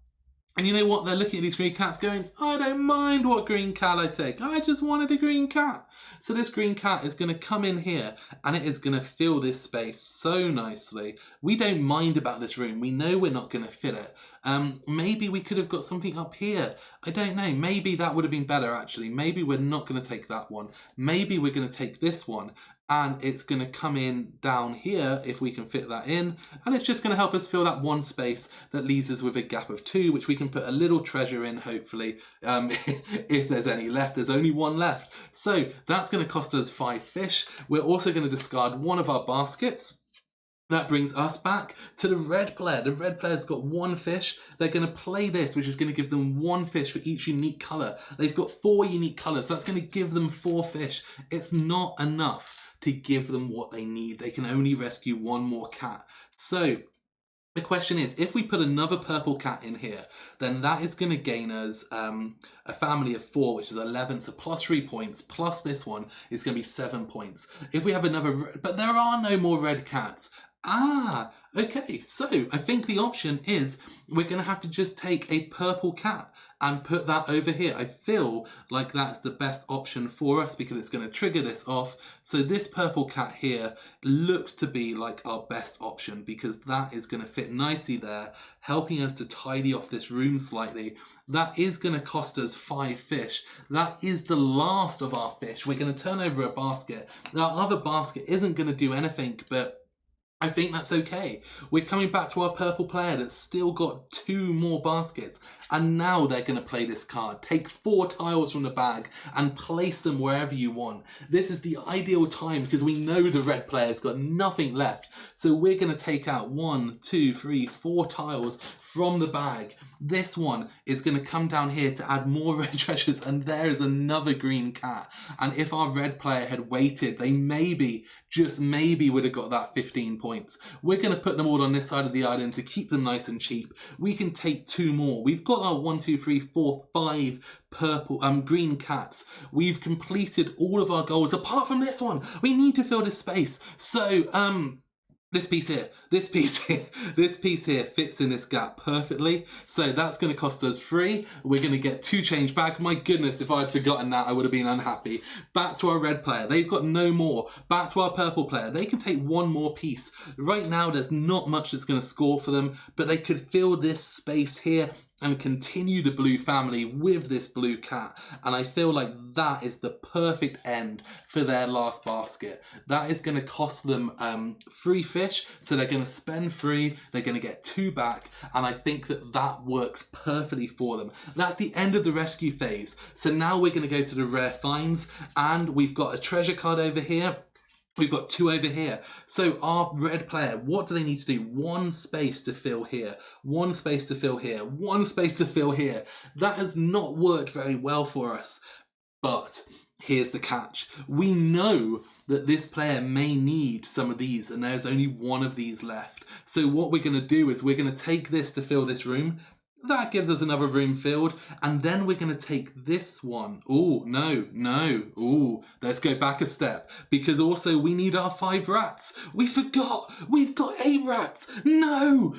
And you know what? They're looking at these green cats going, I don't mind what green cat I take. I just wanted a green cat. So this green cat is going to come in here, and it is going to fill this space so nicely. We don't mind about this room. We know we're not going to fill it. Maybe we could have got something up here. I don't know. Maybe that would have been better, actually. Maybe we're not going to take that one. Maybe we're going to take this one, and it's going to come in down here if we can fit that in, and it's just going to help us fill that 1 space that leaves us with a gap of 2, which we can put a little treasure in, hopefully, if there's any left. There's only 1 left, so that's going to cost us 5 fish. We're also going to discard 1 of our baskets. That brings us back to the red player. The red player's got 1 fish. They're going to play this, which is going to give them 1 fish for each unique colour. They've got 4 unique colours, so that's going to give them 4 fish. It's not enough to give them what they need. They can only rescue 1 more cat. So the question is, if we put another purple cat in here, then that is going to gain us a family of 4, which is 11, so plus 3 points, plus this one is going to be 7 points. If we have another, but there are no more red cats, Ah, okay. So I think the option is we're going to have to just take a purple cat and put that over here. I feel like that's the best option for us because it's going to trigger this off. So this purple cat here looks to be like our best option because that is going to fit nicely there, helping us to tidy off this room slightly. That is going to cost us 5 fish. That is the last of our fish. We're going to turn over a basket. Our other basket isn't going to do anything, but I think that's okay. We're coming back to our purple player that's still got 2 more baskets. And now they're going to play this card. Take 4 tiles from the bag and place them wherever you want. This is the ideal time because we know the red player's got nothing left. So we're going to take out 1, 2, 3, 4 tiles from the bag. This one is going to come down here to add more red treasures, and there is another green cat. And if our red player had waited, they maybe, just maybe, would have got that 15 points. We're going to put them all on this side of the island to keep them nice and cheap. We can take 2 more. We've got our 1, 2, 3, 4, 5 purple green cats. We've completed all of our goals apart from this one. We need to fill this space. So this piece here fits in this gap perfectly. So that's going to cost us 3. We're going to get 2 change back. My goodness, if I'd forgotten that, I would have been unhappy. Back to our red player. They've got no more. Back to our purple player. They can take 1 more piece. Right now, there's not much that's going to score for them, but they could fill this space here and continue the blue family with this blue cat. And I feel like that is the perfect end for their last basket. That is going to cost them 3 fish, so they're going to spend 3, they're going to get 2 back, and I think that that works perfectly for them. That's the end of the rescue phase. So now we're going to go to the rare finds, and we've got a treasure card over here. We've got 2 over here. So our red player, what do they need to do? 1 space to fill here, 1 space to fill here, 1 space to fill here. That has not worked very well for us. But here's the catch. We know that this player may need some of these, and there's only 1 of these left. So what we're going to do is we're going to take this to fill this room. That gives us another room filled, and then we're going to take this one. Oh, no. Oh, let's go back a step, because also we need our 5 rats. We forgot. We've got 8 rats. No,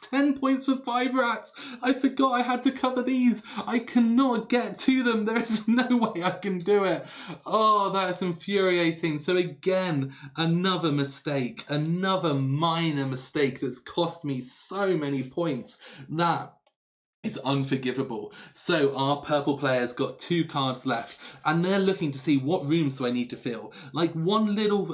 10 points for 5 rats. I forgot I had to cover these. I cannot get to them. There is no way I can do it. Oh, that's infuriating. So again, another mistake, another minor mistake that's cost me so many points. That is unforgivable. So our purple player's got 2 cards left, and they're looking to see what rooms do I need to fill. Like one little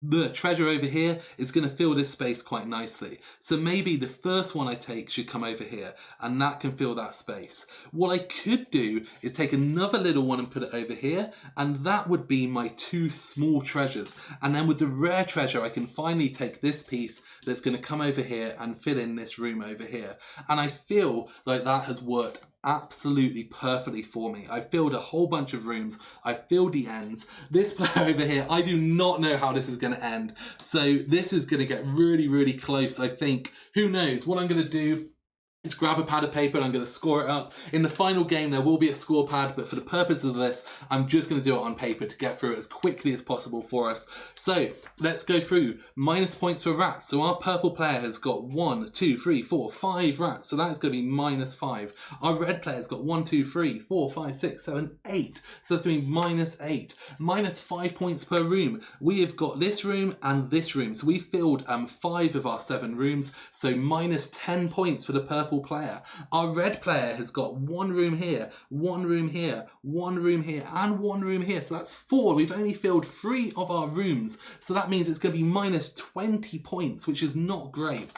the treasure over here is going to fill this space quite nicely. So maybe the first one I take should come over here, and that can fill that space. What I could do is take another little one and put it over here, and that would be my 2 small treasures. And then with the rare treasure, I can finally take this piece that's going to come over here and fill in this room over here. And I feel like that has worked absolutely perfectly for me. I filled a whole bunch of rooms. I filled the ends. This player over here, I do not know how this is going to end. So this is going to get really, really close, I think. Who knows? What I'm going to do is grab a pad of paper and I'm going to score it up. In the final game, there will be a score pad, but for the purpose of this, I'm just going to do it on paper to get through it as quickly as possible for us. So let's go through. Minus points for rats. So our purple player has got 1, 2, 3, 4, 5 rats. So that is going to be minus 5. Our red player's got 1, 2, 3, 4, 5, 6, 7, 8. So that's going to be minus 8. Minus 5 points per room. We have got this room and this room. So we filled 5 of our 7 rooms. So minus 10 points for the purple player. Our red player has got 1 room here, 1 room here, 1 room here, and 1 room here. So that's 4. We've only filled 3 of our rooms. So that means it's going to be minus 20 points, which is not great.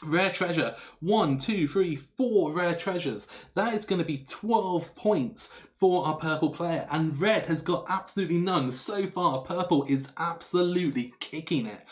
Rare treasure, 1, 2, 3, 4 rare treasures. That is going to be 12 points for our purple player, and red has got absolutely none. So far, purple is absolutely kicking it.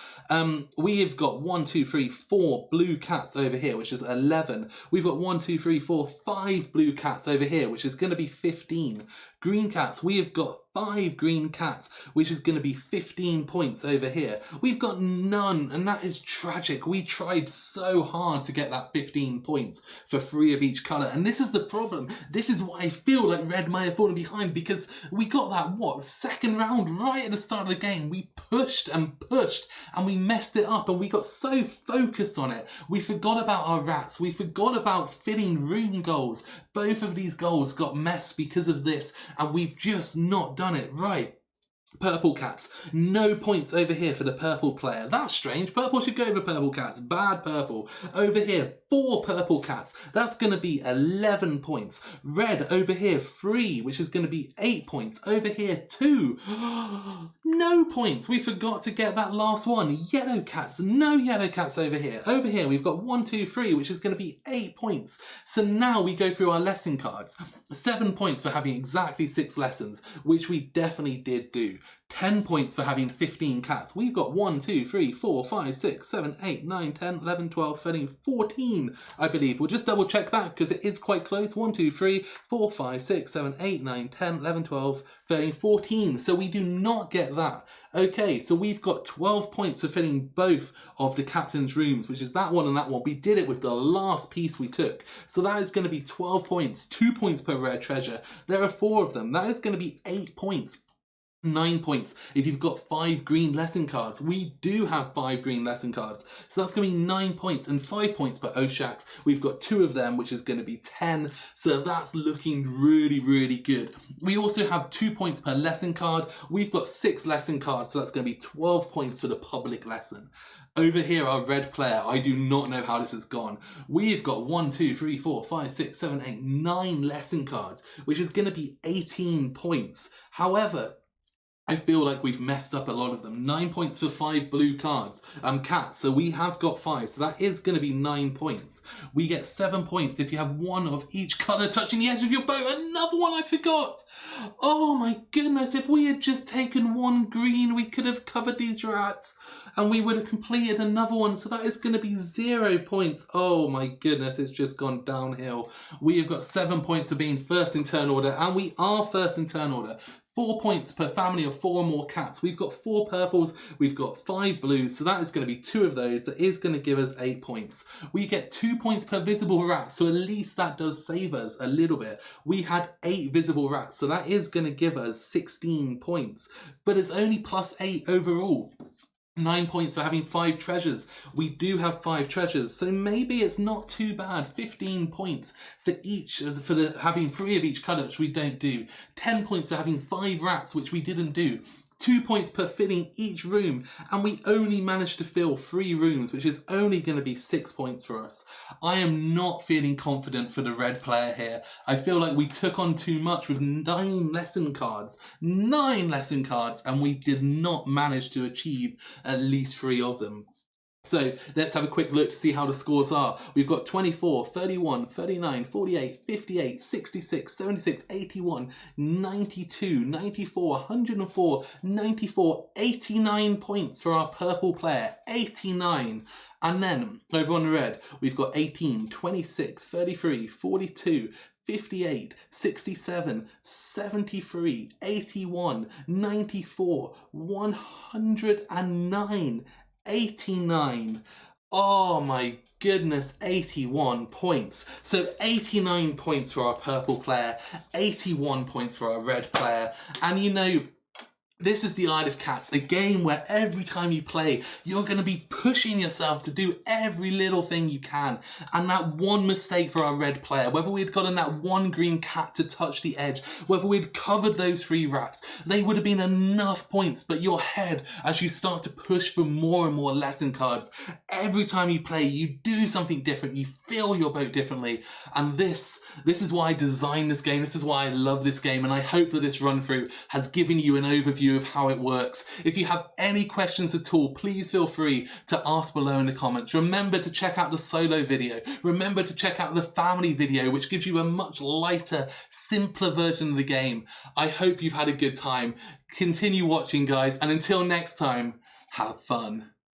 We have got 1, 2, 3, 4 blue cats over here, which is 11. We've got 1, 2, 3, 4, 5 blue cats over here, which is going to be 15. Green cats, we have got 5 green cats, which is going to be 15 points over here. We've got none, and that is tragic. We tried so hard to get that 15 points for 3 of each colour, and this is the problem. This is why I feel like red might may have fallen behind because we got that, second round right at the start of the game. We pushed and we messed it up, and we got so focused on it. We forgot about our rats. We forgot about filling room goals. Both of these goals got messed because of this, and we've just not done it right. Purple cats, no points over here for the purple player. That's strange. Purple should go over purple cats. Bad purple. Over here, 4 purple cats. That's going to be 11 points. Red over here, 3, which is going to be 8 points. Over here, 2. No points. We forgot to get that last one. Yellow cats, no yellow cats over here. Over here, we've got 1, 2, 3, which is going to be 8 points. So now we go through our lesson cards. 7 points for having exactly 6 lessons, which we definitely did do. 10 points for having 15 cats. We've got 1, 2, 3, 4, 5, 6, 7, 8, 9, 10, 11, 12, 13, 14, I believe. We'll just double check that because it is quite close. 1, 2, 3, 4, 5, 6, 7, 8, 9, 10, 11, 12, 13, 14. So we do not get that. Okay, so we've got 12 points for filling both of the captain's rooms, which is that one and that one. We did it with the last piece we took. So that is going to be 12 points, 2 points per rare treasure. There are 4 of them. That is going to be 8 points. 9 points if you've got 5 green lesson cards. We do have 5 green lesson cards, so that's going to be 9 points, and 5 points per Oshaks. We've got 2 of them, which is going to be 10, so that's looking really good. We also have 2 points per lesson card. We've got 6 lesson cards, so that's going to be 12 points for the public lesson. Over here, our red player, I do not know how this has gone. We've got 1, 2, 3, 4, 5, 6, 7, 8, 9 lesson cards, which is going to be 18 points. However, I feel like we've messed up a lot of them. 9 points for 5 blue cards. Cats, so we have got 5, so that is going to be 9 points. We get 7 points if you have 1 of each colour touching the edge of your boat. Another one I forgot. Oh my goodness, if we had just taken 1 green, we could have covered these rats and we would have completed another one. So that is going to be 0 points. Oh my goodness, it's just gone downhill. We have got 7 points for being first in turn order, and we are first in turn order. 4 points per family of 4 or more cats. We've got 4 purples, we've got 5 blues, so that is going to be 2 of those. That is going to give us 8 points. We get 2 points per visible rat, so at least that does save us a little bit. We had 8 visible rats, so that is going to give us 16 points, but it's only plus 8 overall. 9 points for having 5 treasures. We do have 5 treasures, so maybe it's not too bad. 15 points for each, for having 3 of each colour, which we don't do. 10 points for having 5 rats, which we didn't do. 2 points per filling each room, and we only managed to fill 3 rooms, which is only going to be 6 points for us. I am not feeling confident for the red player here. I feel like we took on too much with 9 lesson cards. 9 lesson cards, and we did not manage to achieve at least 3 of them. So let's have a quick look to see how the scores are. We've got 24, 31, 39, 48, 58, 66, 76, 81, 92, 94, 104, 94, 89 points for our purple player. 89. And then over on the red, we've got 18, 26, 33, 42, 58, 67, 73, 81, 94, 109, 89. Oh my goodness, 81 points. So 89 points for our purple player, 81 points for our red player. And you know, this is the Isle of Cats, a game where every time you play, you're going to be pushing yourself to do every little thing you can. And that one mistake for our red player, whether we'd gotten that 1 green cat to touch the edge, whether we'd covered those 3 rats, they would have been enough points. But your head, as you start to push for more and more lesson cards, every time you play, you do something different. You feel your boat differently. And this is why I designed this game. This is why I love this game. And I hope that this run through has given you an overview of how it works. If you have any questions at all, please feel free to ask below in the comments. Remember to check out the solo video. Remember to check out the family video, which gives you a much lighter, simpler version of the game. I hope you've had a good time. Continue watching, guys, and until next time, have fun.